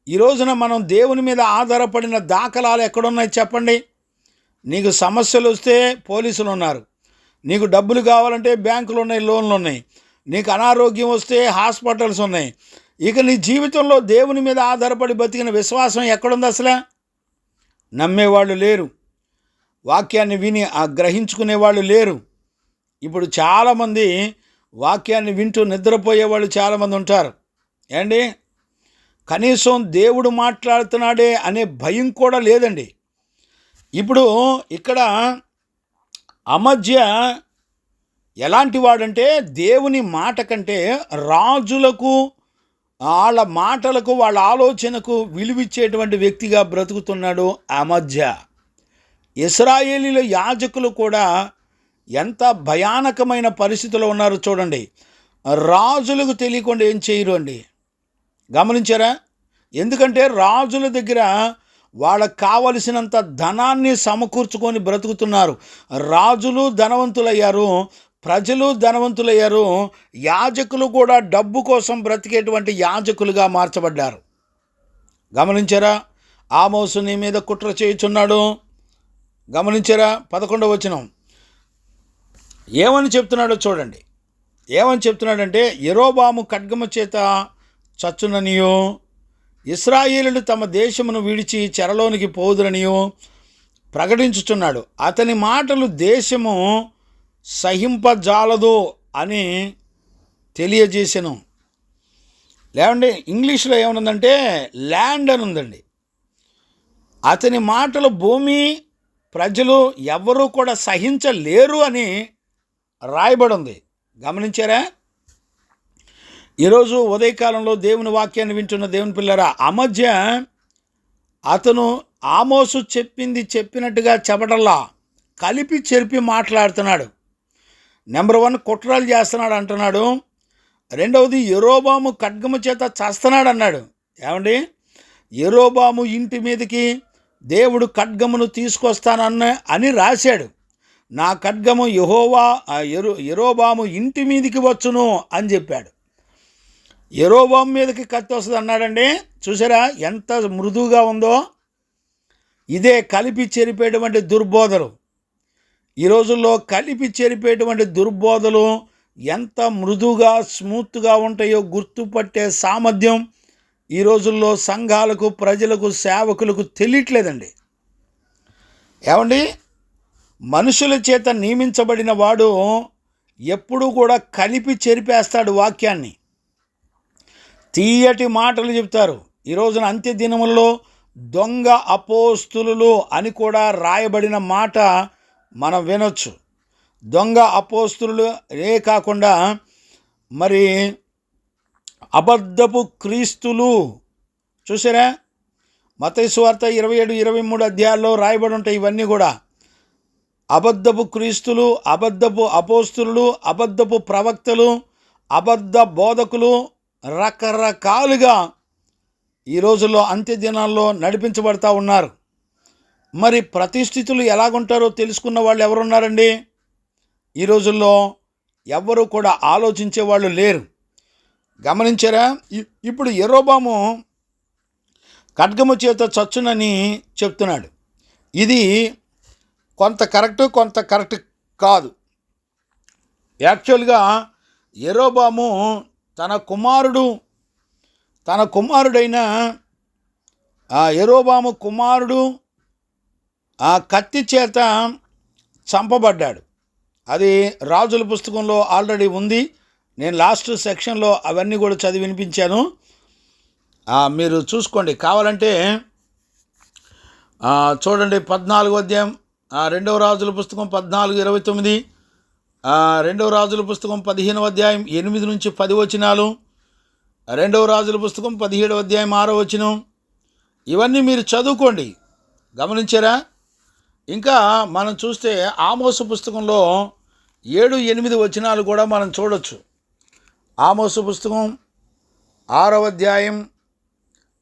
ఈ రోజున మనం దేవుని మీద ఆధారపడిన దాఖలాలు ఎక్కడున్నాయి చెప్పండి? నీకు సమస్యలు వస్తే పోలీసులు ఉన్నారు, నీకు డబ్బులు కావాలంటే బ్యాంకులు ఉన్నాయి, లోన్లు ఉన్నాయి, నీకు అనారోగ్యం వస్తే హాస్పిటల్స్ ఉన్నాయి. ఇక నీ జీవితంలో దేవుని మీద ఆధారపడి బతికిన విశ్వాసం ఎక్కడుంది? అసలు నమ్మేవాళ్ళు లేరు, వాక్యాన్ని విని గ్రహించుకునేవాళ్ళు లేరు. ఇప్పుడు చాలామంది వాక్యాన్ని వింటూ నిద్రపోయేవాళ్ళు చాలామంది ఉంటారు. ఏండి, కనీసం దేవుడు మాట్లాడుతున్నాడే అనే భయం కూడా లేదండి. ఇప్పుడు ఇక్కడ అమజ్య ఎలాంటి వాడంటే దేవుని మాట కంటే రాజులకు, వాళ్ళ మాటలకు, వాళ్ళ ఆలోచనకు విలువిచ్చేటువంటి వ్యక్తిగా బ్రతుకుతున్నాడు అమజ్య. ఇశ్రాయేలీల యాజకులు కూడా ఎంత భయానకమైన పరిస్థితిలో ఉన్నారో చూడండి. రాజులకు తెలియకుండా ఏం చేయరు అండి. గమనించారా? ఎందుకంటే రాజుల దగ్గర వాళ్ళకు కావలసినంత ధనాన్ని సమకూర్చుకొని బ్రతుకుతున్నారు. రాజులు ధనవంతులయ్యారు, ప్రజలు ధనవంతులయ్యారు, యాజకులు కూడా డబ్బు కోసం బ్రతికేటువంటి యాజకులుగా మార్చబడ్డారు. గమనించారా? ఆమోసు నీ మీద కుట్ర చేయుచున్నాడు. గమనించారా? 11వ వచనం ఏమని చెప్తున్నాడో చూడండి. ఏమని చెప్తున్నాడంటే, యెరోబాము ఖడ్గము చేత చచ్చుననియో, ఇశ్రాయేలులు తమ దేశమును విడిచి చెరలోనికి పోదురనియో ప్రకటించుచున్నాడు. అతని మాటలు దేశము సహింపజాలదు అని తెలియజేసెను. లేవండి, ఇంగ్లీష్లో ఏమనుందంటే ల్యాండ్ అని ఉందండి. అతని మాటలు భూమి, ప్రజలు ఎవరూ కూడా సహించలేరు అని రాయబడి ఉంది. గమనించారా? ఈరోజు ఉదయకాలంలో దేవుని వాక్యాన్ని వింటున్న దేవుని పిల్లరా, అమజ్య అతను ఆమోసు చెప్పింది చెప్పినట్టుగా చెప్పడల్లా కలిపి చెరిపి మాట్లాడుతున్నాడు. నెంబర్ 1 కుట్రలు చేస్తున్నాడు అంటున్నాడు. రెండవది యెరోబాము ఖడ్గము చేత చస్తున్నాడు అన్నాడు. ఏమండి, యెరోబాము ఇంటి మీదకి దేవుడు ఖడ్గమును తీసుకొస్తానని రాశాడు. నా ఖడ్గము యెరోబాము ఇంటి మీదకి వచ్చును అని చెప్పాడు. యెరోబాము మీదకి కత్తి వస్తుంది అన్నాడండి. చూసారా ఎంత మృదువుగా ఉందో? ఇదే కలిపి చెరిపేటువంటి దుర్బోధలు. ఈ రోజుల్లో కలిపి చెరిపేటువంటి దుర్బోధలు ఎంత మృదువుగా, స్మూత్గా ఉంటాయో గుర్తుపట్టే సామర్థ్యం ఈ రోజుల్లో సంఘాలకు, ప్రజలకు, సేవకులకు తెలియట్లేదండి. ఏమండి, మనుషుల చేత నియమించబడిన వాడు ఎప్పుడూ కూడా కలిపి చెరిపేస్తాడు వాక్యాన్ని. తీయటి మాటలు చెప్తారు. ఈ రోజున అంత్య దినములలో దొంగ అపోస్తులు అని కూడా రాయబడిన మాట మనం వినొచ్చు. దొంగ అపోస్తులు కాకుండా మరి అబద్ధపు క్రీస్తులు. చూసారా? మత్తయి సువార్త 27, 23 అధ్యాయాల్లో రాయబడి ఉంటాయి ఇవన్నీ కూడా. అబద్ధపు క్రీస్తులు, అబద్ధపు అపోస్తులు, అబద్ధపు ప్రవక్తలు, అబద్ధ బోధకులు రకరకాలుగా ఈ రోజుల్లో అంత్య దినాల్లో నడిపించబడతా ఉన్నారు. మరి ప్రతిష్ఠితులు ఎలాగుంటారో తెలుసుకున్న వాళ్ళు ఎవరున్నారండి? ఈ రోజుల్లో ఎవ్వరూ కూడా ఆలోచించే వాళ్ళు లేరు. గమనించారా? ఇప్పుడు యెరోబాము ఖడ్గము చేత చచ్చునని చెప్తున్నాడు. ఇది కొంత కరెక్ట్, కొంత కరెక్ట్ కాదు. యాక్చువల్గా యెరోబాము తన కుమారుడైన యెరోబాము కుమారుడు ఆ కత్తి చేత చంపబడ్డాడు. అది రాజుల పుస్తకంలో ఆల్రెడీ ఉంది. నేను లాస్ట్ సెక్షన్లో అవన్నీ కూడా చదివి వినిపించాను. మీరు చూసుకోండి, కావాలంటే చూడండి. 14వ అధ్యాయం 2వ రాజుల పుస్తకం 14:29, 2వ రాజుల పుస్తకం 15వ అధ్యాయం 8 నుంచి 10 వచనాలు, 2వ రాజుల పుస్తకం 17వ అధ్యాయం 6వ వచనం. ఇవన్నీ మీరు చదువుకోండి. గమనించారా? ఇంకా మనం చూస్తే ఆమోసు పుస్తకంలో 7-8 వచనాలు కూడా మనం చూడొచ్చు. ఆమోసు పుస్తకం 6వ అధ్యాయం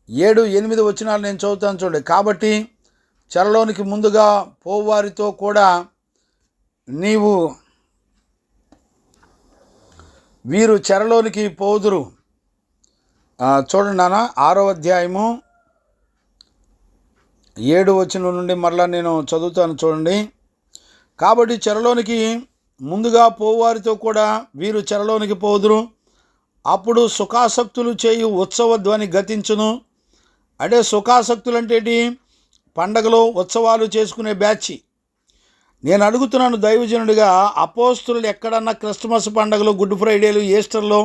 7-8 వచనాలు నేను చదువుతాను చూడండి. కాబట్టి చెరలోనికి ముందుగా పోవారితో కూడా వీరు చెరలోనికి పోదురు. చూడండి నాన్న, 6వ అధ్యాయము 7 వచనం నుండి మరలా నేను చదువుతాను చూడండి. కాబట్టి చెరలోనికి ముందుగా పోవారితో కూడా వీరు చెరలోనికి పోదురు. అప్పుడు సుఖాసక్తులు చేయు ఉత్సవ ధ్వని గతించును. అంటే సుఖాసక్తులు అంటే ఏంటి? పండగలు, ఉత్సవాలు చేసుకునే బ్యాచ్. నేను అడుగుతున్నాను దైవజనుడిగా, అపోస్తులు ఎక్కడన్నా క్రిస్మస్ పండగలు, గుడ్ ఫ్రైడేలు, ఈస్టర్లు,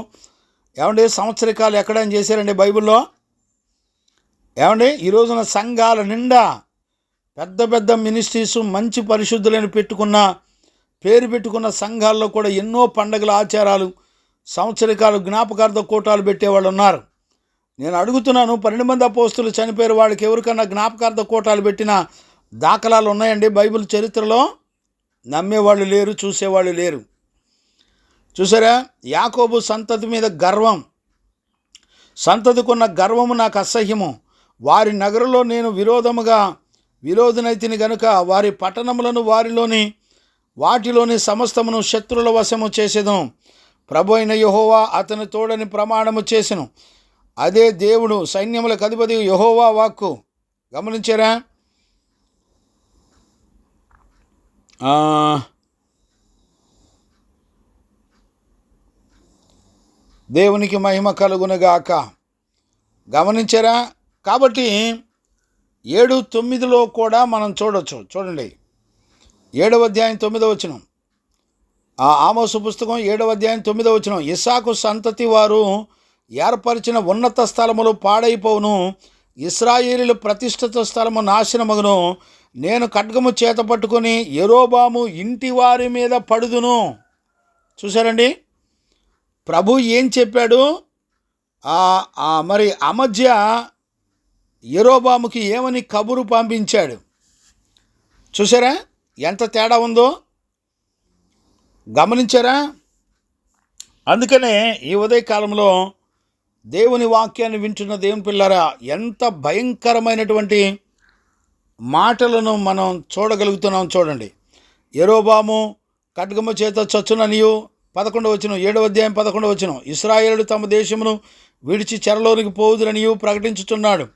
ఏమండి సంవత్సరికాలు ఎక్కడైనా చేశారండి బైబిల్లో? ఏమండి ఈ రోజున సంఘాల నిండా పెద్ద పెద్ద మినిస్ట్రీస్, మంచి పరిశుద్ధులను పేరు పెట్టుకున్న సంఘాల్లో కూడా ఎన్నో పండగల ఆచారాలు, సంవత్సరికాలు, జ్ఞాపకార్థ కూటాలు పెట్టేవాళ్ళు ఉన్నారు. నేను అడుగుతున్నాను, 12 మంది అపోస్తులు చనిపోయారు, వాళ్ళకి ఎవరికన్నా జ్ఞాపకార్థ కూటాలు పెట్టిన దాఖలాలు ఉన్నాయండి బైబిల్ చరిత్రలో? నమ్మేవాళ్ళు లేరు, చూసేవాళ్ళు లేరు. చూసారా? యాకోబు సంతతి మీద గర్వం, సంతతికున్న గర్వము నాకు అసహ్యము. వారి నగరంలో నేను విరోధనైతిని గనుక వారి పట్టణములను వాటిలోని సమస్తమును శత్రుల వశము చేసేదను. ప్రభు అయిన యెహోవా అతని తోడని ప్రమాణము చేసెను. అదే దేవుడు సైన్యములకు అధిపతి యెహోవా వాక్కు. గమనించారా? దేవునికి మహిమ కలుగునుగాక. గమనించారా? కాబట్టి 7-9లో కూడా మనం చూడొచ్చు. చూడండి, 7వ అధ్యాయం 9వ వచనం. ఆమోసు పుస్తకం 7వ అధ్యాయం 9వ వచనం. ఇస్సాకు సంతతి వారు ఏర్పరిచిన ఉన్నత స్థలములు పాడైపోవును, ఇశ్రాయేలీయుల ప్రతిష్ఠిత స్థలము నాశనమగును. నేను ఖడ్గము చేత పట్టుకొని యెరోబాము ఇంటి వారి మీద పడుదును. చూసారండి, ప్రభు ఏం చెప్పాడు? మరి అమధ్య యెరోబాముకి ఏమని కబురు పంపించాడు? చూసారా ఎంత తేడా ఉందో? గమనించారా? అందుకనే ఈ ఉదయకాలంలో దేవుని వాక్యాన్ని వింటున్న దేవుని పిల్లరా, ఎంత భయంకరమైనటువంటి మాటలను మనం చూడగలుగుతున్నాం. చూడండి, యెరోబాము ఖడ్గము చేత చచ్చుననియు 11వ వచనం, 7వ అధ్యాయం 11వ వచనం. ఇశ్రాయేలుడు తమ దేశమును విడిచి చెరలోనికి పోవుదురనియు ప్రకటించుతున్నాడు.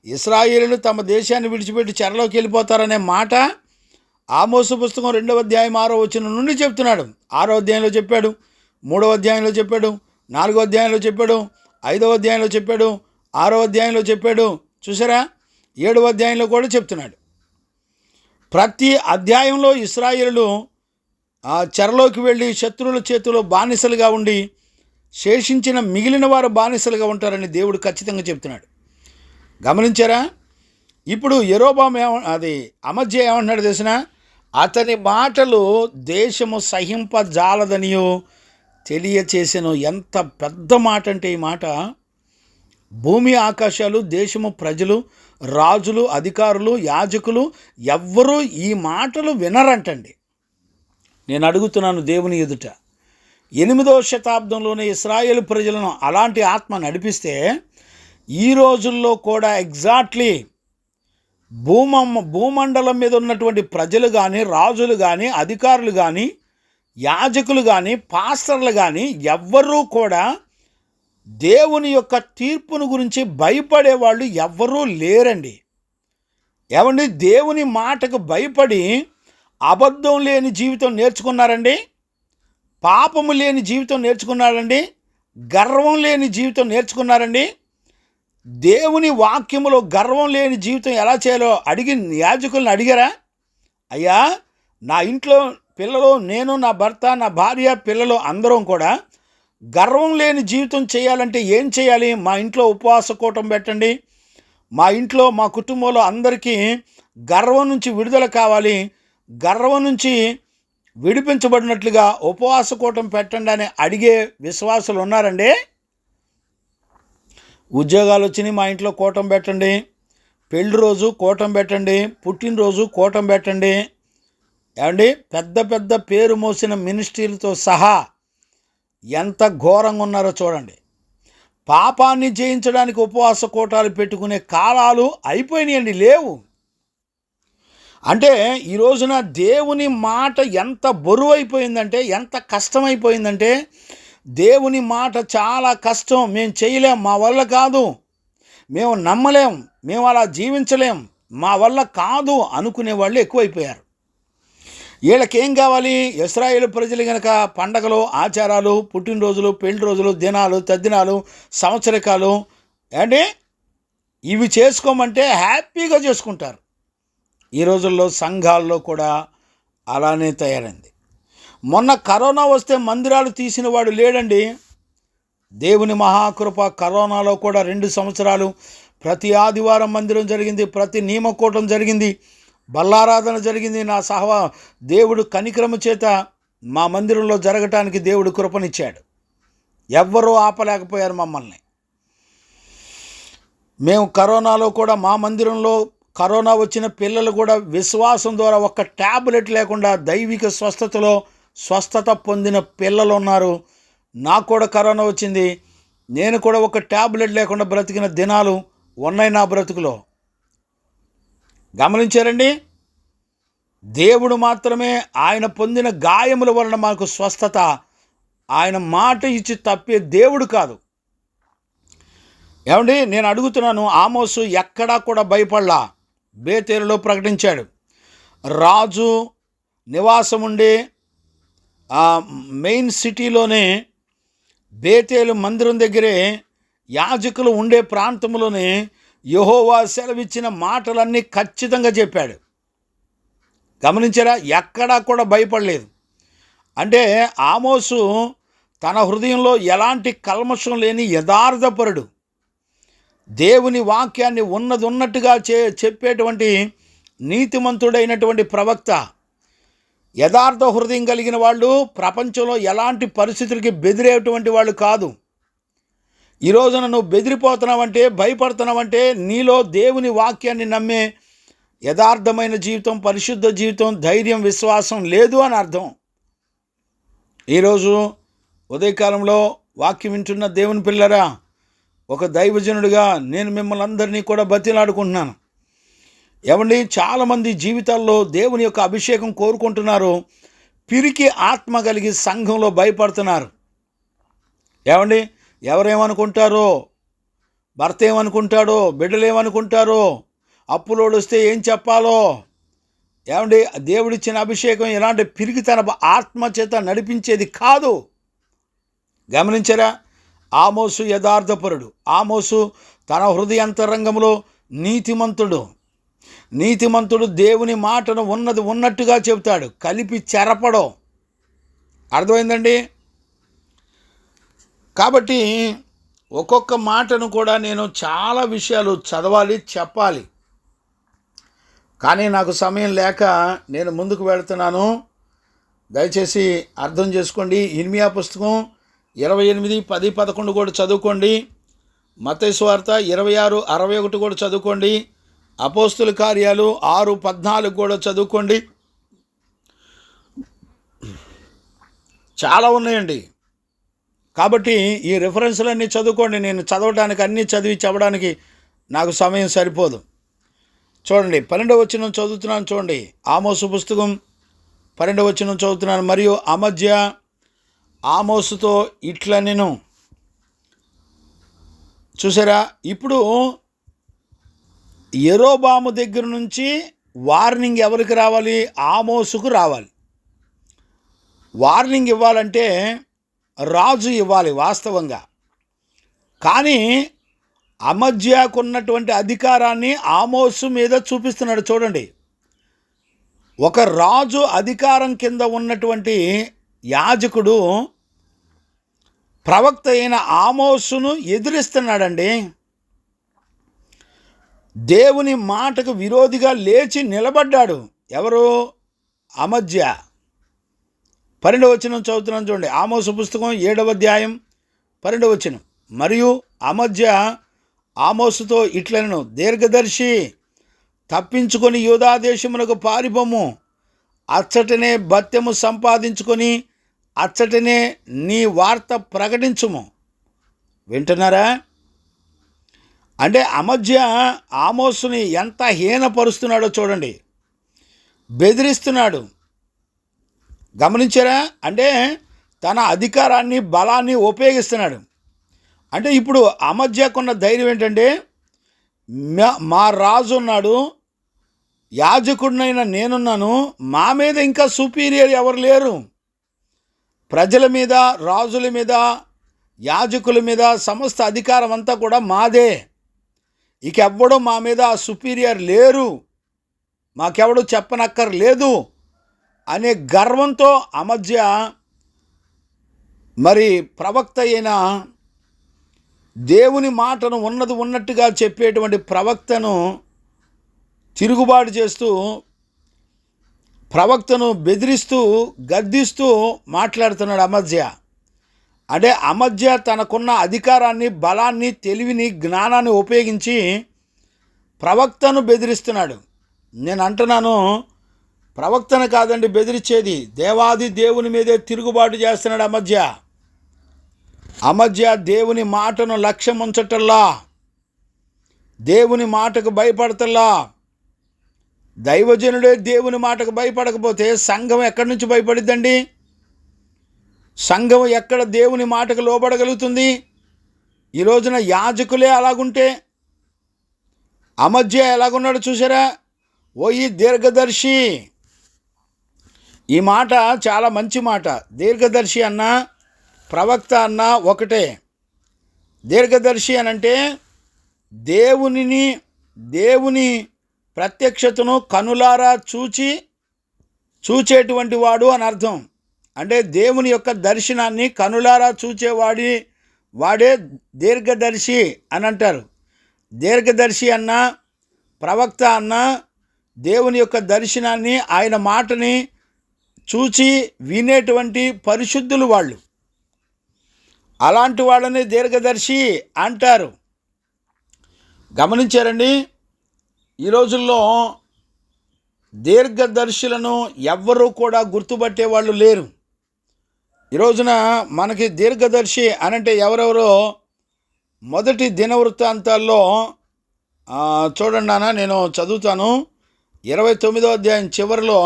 ఇశ్రాయేలులు తమ దేశాన్ని విడిచిపెట్టి చెరలోకి వెళ్ళిపోతారనే మాట ఆమోసు పుస్తకం 2వ అధ్యాయం 6వ వచనం నుండి చెప్తున్నాడు. 6వ అధ్యాయంలో చెప్పాడు, 3వ అధ్యాయంలో చెప్పాడు, 4వ అధ్యాయంలో చెప్పాడు, 5వ అధ్యాయంలో చెప్పాడు, 6వ అధ్యాయంలో చెప్పాడు. చూసారా? 7వ అధ్యాయంలో కూడా చెప్తున్నాడు. ప్రతి అధ్యాయంలో ఇశ్రాయేలులు చెరలోకి వెళ్ళి శత్రువుల చేతిలో బానిసలుగా ఉండి శేషించిన మిగిలిన వారు బానిసలుగా ఉంటారని దేవుడు ఖచ్చితంగా చెప్తున్నాడు. గమనించారా? ఇప్పుడు యెరోబాము అమధ్య ఏమంటున్నాడు తెలిసిన? అతని మాటలు దేశము సహింపజాలదనియో తెలియచేసెను. ఎంత పెద్ద మాట అంటే ఈ మాట! భూమి ఆకాశాలు, దేశము, ప్రజలు, రాజులు, అధికారులు, యాజకులు ఎవ్వరూ ఈ మాటలు వినరంటండి. నేను అడుగుతున్నాను దేవుని ఎదుట, 8వ శతాబ్దంలోనే ఇశ్రాయేలు ప్రజలను అలాంటి ఆత్మ నడిపిస్తే ఈ రోజుల్లో కూడా ఎగ్జాక్ట్లీ భూమండలం మీద ఉన్నటువంటి ప్రజలు కానీ, రాజులు కానీ, అధికారులు కానీ, యాజకులు కానీ, పాస్టర్లు కానీ ఎవ్వరూ కూడా దేవుని యొక్క తీర్పును గురించి భయపడేవాళ్ళు ఎవ్వరూ లేరండి. ఏమండి, దేవుని మాటకు భయపడి అబద్ధం లేని జీవితం నేర్చుకున్నారండి, పాపము లేని జీవితం నేర్చుకున్నారండి, గర్వం లేని జీవితం నేర్చుకున్నారండి. దేవుని వాక్యములో గర్వం లేని జీవితం ఎలా చేయాలో యాజకులను అడిగారా? అయ్యా, నా ఇంట్లో పిల్లలు, నేను, నా భర్త, నా భార్య, పిల్లలు అందరం కూడా గర్వం లేని జీవితం చేయాలంటే ఏం చేయాలి? మా ఇంట్లో ఉపవాస కూటం పెట్టండి, మా ఇంట్లో మా కుటుంబంలో అందరికీ గర్వం నుంచి విడుదల కావాలి, గర్వం నుంచి విడిపించబడినట్లుగా ఉపవాస కూటం పెట్టండి అని అడిగే విశ్వాసులు ఉన్నారండి. ఉద్యోగాలు వచ్చినాయి, మా ఇంట్లో కూటం పెట్టండి, పెళ్లి రోజు కూటం పెట్టండి, పుట్టినరోజు కూటం పెట్టండి. ఏమండి, పెద్ద పెద్ద పేరు మోసిన మినిస్ట్రీలతో సహా ఎంత ఘోరంగా ఉన్నారో చూడండి. పాపాన్ని జయించడానికి ఉపవాస కూటాలు పెట్టుకునే కాలాలు అయిపోయినాయండి, లేవు. అంటే ఈ రోజున దేవుని మాట ఎంత బరువు అయిపోయిందంటే, ఎంత కష్టమైపోయిందంటే, దేవుని మాట చాలా కష్టం, మేము చేయలేం, మా వల్ల కాదు, మేము నమ్మలేం, మేము అలా జీవించలేం, మా వల్ల కాదు అనుకునే వాళ్ళు ఎక్కువైపోయారు. వీళ్ళకేం కావాలి? ఇశ్రాయేలు ప్రజలు కనుక పండగలు, ఆచారాలు, పుట్టినరోజులు, పెళ్లి రోజులు, దినాలు, తద్దినాలు, సంవత్సరికాలు అంటే ఇవి చేసుకోమంటే హ్యాపీగా చేసుకుంటారు. ఈ రోజుల్లో సంఘాల్లో కూడా అలానే తయారైంది. మొన్న కరోనా వస్తే మందిరాలు తీసిన వాడు లేడండి. దేవుని మహాకృప, కరోనాలో కూడా 2 సంవత్సరాలు ప్రతి ఆదివారం మందిరం జరిగింది, ప్రతి నియమకూటం జరిగింది, బల్లారాధన జరిగింది. నా దేవుడు కనికరము చేత మా మందిరంలో జరగటానికి దేవుడు కృపనిచ్చాడు. ఎవ్వరూ ఆపలేకపోయారు మమ్మల్ని. మేము కరోనాలో కూడా మా మందిరంలో కరోనా వచ్చిన పిల్లలు కూడా విశ్వాసం ద్వారా ఒక్క ట్యాబ్లెట్ లేకుండా దైవిక స్వస్థత పొందిన పిల్లలు ఉన్నారు. నాకు కూడా కరోనా వచ్చింది, నేను కూడా ఒక ట్యాబ్లెట్ లేకుండా బ్రతికిన దినాలు ఉన్నాయి నా బ్రతుకులో. గమనించారండి? దేవుడు మాత్రమే, ఆయన పొందిన గాయముల వలన మాకు స్వస్థత. ఆయన మాట ఇచ్చి తప్పే దేవుడు కాదు. ఏమండి, నేను అడుగుతున్నాను, ఆమోసు ఎక్కడా కూడా భయపడలా. బేతేలులో ప్రకటించాడు. రాజు నివాసం ఉండే మెయిన్ సిటీలోనే, బేతేలు మందిరం దగ్గరే, యాజకులు ఉండే ప్రాంతంలోనే యెహోవా సెలవిచ్చిన మాటలన్నీ ఖచ్చితంగా చెప్పాడు. గమనించారా? ఎక్కడా కూడా భయపడలేదు. అంటే ఆమోసు తన హృదయంలో ఎలాంటి కల్మషం లేని యథార్థపరుడు, దేవుని వాక్యాన్ని ఉన్నట్టుగా చెప్పేటువంటి నీతిమంతుడైనటువంటి ప్రవక్త. యథార్థ హృదయం కలిగిన వాళ్ళు ప్రపంచంలో ఎలాంటి పరిస్థితులకి బెదిరేటువంటి వాళ్ళు కాదు. ఈ రోజున నువ్వు బెదిరిపోతున్నావంటే, భయపడుతున్నావంటే నీలో దేవుని వాక్యాన్ని నమ్మే యథార్థమైన జీవితం, పరిశుద్ధ జీవితం, ధైర్యం, విశ్వాసం లేదు అని అర్థం. ఈరోజు ఉదయకాలంలో వాక్యం వింటున్న దేవుని పిల్లరా, ఒక దైవజనుడిగా నేను మిమ్మల్ని అందరినీ కూడా బతిలాడుకుంటున్నాను. ఏమండి, చాలామంది జీవితాల్లో దేవుని యొక్క అభిషేకం కోరుకుంటున్నారు, పిరికి ఆత్మ కలిగి సంఘంలో భయపడుతున్నారు. ఏమండి, ఎవరేమనుకుంటారో, భర్త ఏమనుకుంటాడో, బిడ్డలు ఏమనుకుంటారో, అప్పులోడు వస్తే ఏం చెప్పాలో. ఏమండి, దేవుడిచ్చిన అభిషేకం ఎలాంటి పిరికితన ఆత్మ చేత నడిపించేది కాదు. గమనించారా? ఆమోసు యథార్థపరుడు. ఆమోసు తన హృదయాంతరంగంలో నీతిమంతుడు దేవుని మాటను ఉన్నట్టుగా చెబుతాడు, కలిపి చెరపడం. అర్థమైందండి? కాబట్టి ఒక్కొక్క మాటను కూడా నేను చాలా విషయాలు చదవాలి, చెప్పాలి, కానీ నాకు సమయం లేక నేను ముందుకు వెళుతున్నాను. దయచేసి అర్థం చేసుకోండి. ఇర్మియా పుస్తకం 28, 10, 11 కూడా చదువుకోండి. మత్తయి సువార్త 26, 61 కూడా చదువుకోండి. అపోస్తుల కార్యాలు 6, 14 కూడా చదువుకోండి. చాలా ఉన్నాయండి. కాబట్టి ఈ రిఫరెన్స్లన్నీ చదువుకోండి. నేను చదవడానికి అన్నీ చదివి చెప్పడానికి నాకు సమయం సరిపోదు. చూడండి 12వ వచనం చదువుతున్నాను. చూడండి, ఆమోసు పుస్తకం 12వ వచనం చదువుతున్నాను. మరియు అమజ్య ఆమోసుతో ఇట్లా నేను చూసారా, ఇప్పుడు యెరోబాము దగ్గర నుంచి వార్నింగ్ ఎవరికి రావాలి? ఆమోసుకు రావాలి. వార్నింగ్ ఇవ్వాలంటే రాజు ఇవ్వాలి వాస్తవంగా. కానీ అమజ్యాకున్నటువంటి అధికారాన్ని ఆమోసు మీద చూపిస్తున్నాడు. చూడండి, ఒక రాజు అధికారం కింద ఉన్నటువంటి యాజకుడు ప్రవక్త అయిన ఆమోసును ఎదిరిస్తున్నాడండి. దేవుని మాటకు విరోధిగా లేచి నిలబడ్డాడు. ఎవరు? అమజ్య. 12వ వచనం చదువుతున్నాను చూడండి. ఆమోసు పుస్తకం 7వ అధ్యాయం 12వ వచనం. మరియు అమజ్య ఆమోసుతో ఇట్లనెను, దీర్ఘదర్శి, తప్పించుకొని యూదా దేశమునకు పారిపోము, అచ్చటనే భత్యము సంపాదించుకొని అచ్చటనే నీ వార్త ప్రకటించుము. వింటున్నారా? అంటే అమజ్య ఆమోసుని ఎంత హీనపరుస్తున్నాడో చూడండి, బెదిరిస్తున్నాడు. గమనించారా? అంటే తన అధికారాన్ని బలాన్ని ఉపయోగిస్తున్నాడు. అంటే ఇప్పుడు అమజ్యకున్న ధైర్యం ఏంటంటే, మా రాజు ఉన్నాడు, యాజకుడినైనా నేనున్నాను, మా మీద ఇంకా సుపీరియర్ ఎవరు లేరు. ప్రజల మీద, రాజుల మీద, యాజకుల మీద సమస్త అధికారం అంతా కూడా మాదే. ఇక ఎవ్వడూ మా మీద సుపీరియర్ లేరు, మాకెవడు చెప్పనక్కర్లేదు అనే గర్వంతో అమజ్య మరి ప్రవక్త అయిన దేవుని మాటను ఉన్నది ఉన్నట్టుగా చెప్పేటువంటి ప్రవక్తను తిరుగుబాటు చేస్తూ, ప్రవక్తను బెదిరిస్తూ, గద్దిస్తూ మాట్లాడుతున్నాడు అమజ్య. అంటే అమజ్య తనకున్న అధికారాన్ని, బలాన్ని, తెలివిని, జ్ఞానాన్ని ఉపయోగించి ప్రవక్తను బెదిరిస్తున్నాడు. నేను అంటున్నాను, ప్రవక్తను కాదండి బెదిరించేది, దేవాది దేవుని మీదే తిరుగుబాటు చేస్తున్నాడు అమజ్య. అమజ్య దేవుని మాటను లక్ష్యం ఉంచటల్లా, దేవుని మాటకు భయపడతల్లా. దైవజనుడే దేవుని మాటకు భయపడకపోతే సంఘం ఎక్కడి నుంచి భయపడిద్దండి? సంఘం ఎక్కడ దేవుని మాటకు లోబడగలుగుతుంది? ఈ రోజున యాజకులే అలాగుంటే అమజ్య ఎలాగున్నాడు చూసారా? ఓ ఈ దీర్ఘదర్శి, ఈ మాట చాలా మంచి మాట. దీర్ఘదర్శి అన్న ప్రవక్త అన్న ఒకటే. దీర్ఘదర్శి అనంటే దేవుని ప్రత్యక్షతను కనులారా చూచేటువంటి వాడు అని అర్థం. అంటే దేవుని యొక్క దర్శనాన్ని కనులారా వాడే దీర్ఘదర్శి అని అంటారు. దీర్ఘదర్శి అన్న ప్రవక్త అన్న దేవుని యొక్క దర్శనాన్ని, ఆయన మాటని చూచి వినేటువంటి పరిశుద్ధులు వాళ్ళు. అలాంటి వాళ్ళని దీర్ఘదర్శి అంటారు. గమనించారండి? ఈ రోజుల్లో దీర్ఘదర్శులను ఎవ్వరూ కూడా గుర్తుపట్టే వాళ్ళు లేరు. ఈ రోజున మనకి దీర్ఘదర్శి అనంటే ఎవరెవరో మొదటి దినవృత్తాంతాల్లో చూడండి నాన్న, నేను చదువుతాను. 29వ అధ్యాయం చివరిలో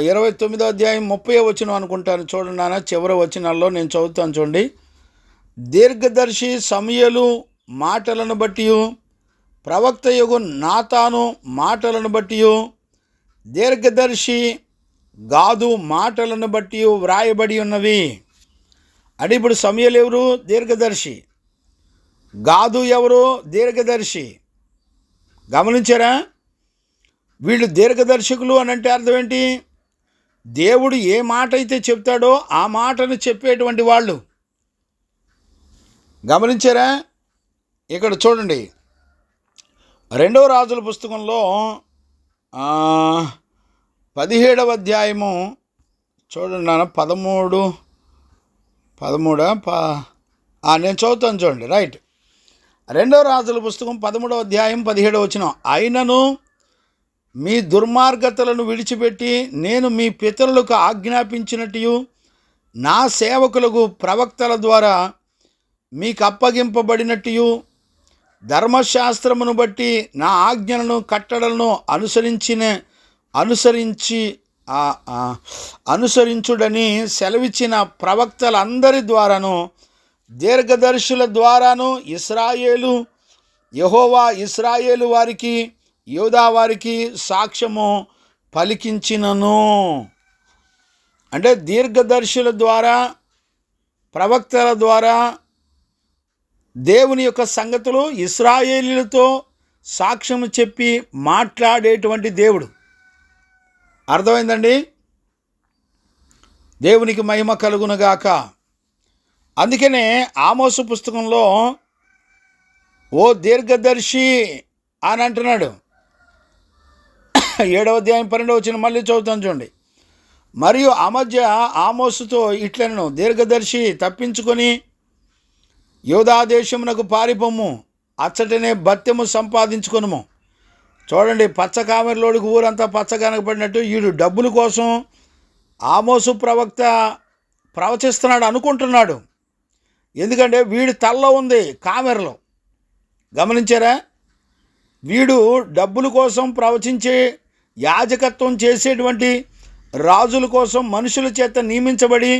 29వ అధ్యాయం 30వ వచనం అనుకుంటాను. చూడండి నాన్న, చివరి వచనాల్లో నేను చదువుతాను చూడండి. దీర్ఘదర్శి సమూయేలు మాటలను బట్టి, ప్రవక్త యొగు నాతాను మాటలను బట్టి, దీర్ఘదర్శి గాదు మాటలను బట్టి వ్రాయబడి ఉన్నవి. అంటే ఇప్పుడు సమూయేలు ఎవరు? దీర్ఘదర్శి. గాదు ఎవరు? దీర్ఘదర్శి. గమనించారా? వీళ్ళు దీర్ఘదర్శకులు అని అంటే అర్థం ఏంటి? దేవుడు ఏ మాట అయితే చెప్తాడో ఆ మాటను చెప్పేటువంటి వాళ్ళు. గమనించారా? ఇక్కడ చూడండి, 2వ రాజుల పుస్తకంలో 17వ అధ్యాయము చూడండి నాన్న, 13 నేను చదువుతాను చూడండి. రైట్. 2వ రాజుల పుస్తకం 13వ అధ్యాయం 17వ వచనం. అయినను మీ దుర్మార్గతలను విడిచిపెట్టి నేను మీ పితరులకు ఆజ్ఞాపించినట్టు నా సేవకులకు ప్రవక్తల ద్వారా మీకు అప్పగింపబడినట్టు ధర్మశాస్త్రమును బట్టి నా ఆజ్ఞలను కట్టడలను అనుసరించుడని సెలవిచ్చిన ప్రవక్తలందరి ద్వారాను దీర్ఘదర్శుల ద్వారాను యెహోవా ఇశ్రాయేలు వారికి యూదా వారికి సాక్ష్యము పలికించినను. అంటే దీర్ఘదర్శుల ద్వారా ప్రవక్తల ద్వారా దేవుని యొక్క సంగతులు ఇశ్రాయేలీలతో సాక్ష్యము చెప్పి మాట్లాడేటువంటి దేవుడు. అర్థమైందండి? దేవునికి మహిమ కలుగునుగాక. అందుకనే ఆమోసు పుస్తకంలో ఓ దీర్ఘదర్శి అని అంటున్నాడు. 7వ అధ్యాయం 12వ వచనం మళ్ళీ చదువుతాను చూడండి. మరియు అమధ్య ఆమోసుతో ఇట్లనెను, దీర్ఘదర్శి తప్పించుకొని యూదా దేశమునకు పారిపోము, అచ్చటనే భత్యము సంపాదించుకొనుము. చూడండి, పచ్చకామెరలోడికి ఊరంతా పచ్చగనకపడినట్టు వీడు డబ్బుల కోసం ఆమోసు ప్రవక్త ప్రవచిస్తున్నాడు అనుకుంటున్నాడు. ఎందుకంటే వీడి తల్లో ఉంది కామెరలో. గమనించారా? వీడు డబ్బుల కోసం ప్రవచించే యాజకత్వం చేసేటువంటి రాజుల కోసం మనుషుల చేత నియమించబడి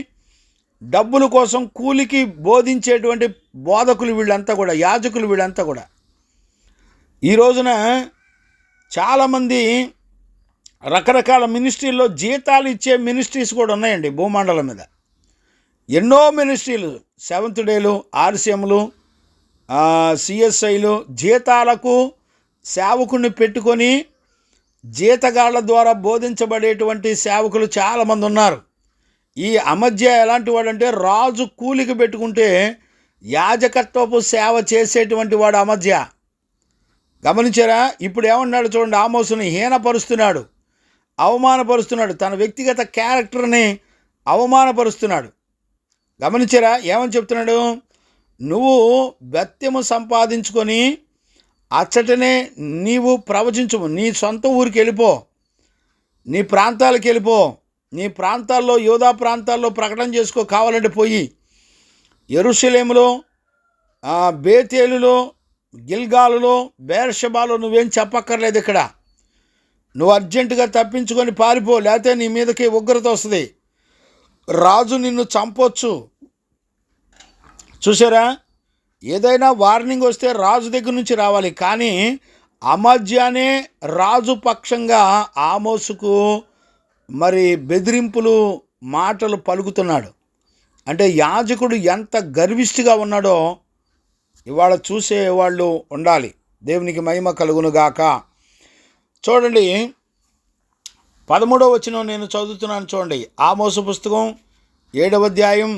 డబ్బుల కోసం కూలికి బోధించేటువంటి బోధకులు వీళ్ళంతా కూడా, యాజకులు వీళ్ళంతా కూడా. ఈ రోజున చాలామంది రకరకాల మినిస్ట్రీల్లో జీతాలు ఇచ్చే మినిస్ట్రీస్ కూడా ఉన్నాయండి భూమండలం మీద. ఎన్నో మినిస్ట్రీలు, సెవెంత్ డేలు, ఆర్సీఎంలు, సిఎస్ఐలు జీతాలకు సేవకుని పెట్టుకొని జీతగాళ్ల ద్వారా బోధించబడేటువంటి సేవకులు చాలామంది ఉన్నారు. ఈ అమధ్య ఎలాంటి వాడంటే రాజు కూలికి పెట్టుకుంటే యాజకత్వపు సేవ చేసేటువంటి వాడు అమధ్య. గమనించారా? ఇప్పుడు ఏమన్నాడు చూడండి, ఆమోసుని హీనపరుస్తున్నాడు, అవమానపరుస్తున్నాడు, తన వ్యక్తిగత క్యారెక్టర్ని అవమానపరుస్తున్నాడు. గమనించారా? ఏమని చెప్తున్నాడు? నువ్వు భత్యము సంపాదించుకొని అచ్చటనే నీవు ప్రవచించు, నీ సొంత ఊరికి వెళ్ళిపో, నీ ప్రాంతాలకు వెళ్ళిపో, నీ ప్రాంతాల్లో యూదా ప్రాంతాల్లో ప్రకటన చేసుకో. కావాలంటే పోయి యెరూషలేములో, బేతేలులో, గిల్గాలులో, బేర్షెబాలో నువ్వేం చెప్పక్కర్లేదు. ఇక్కడ నువ్వు అర్జెంటుగా తప్పించుకొని పారిపో, లేకపోతే నీ మీదకి ఉగ్రత వస్తుంది, రాజు నిన్ను చంపొచ్చు. చూసారా? ఏదైనా వార్నింగ్ వస్తే రాజు దగ్గర నుంచి రావాలి. కానీ అమధ్యానే రాజు పక్షంగా ఆమోసుకు మరి బెదిరింపులు మాటలు పలుకుతున్నాడు. అంటే యాజకుడు ఎంత గర్విష్ఠిగా ఉన్నాడో ఇవాళ చూసేవాళ్ళు ఉండాలి. దేవునికి మహిమ కలుగునుగాక. చూడండి, 13వ వచనం నేను చదువుతున్నాను చూడండి. ఆమోసు పుస్తకం 7వ అధ్యాయం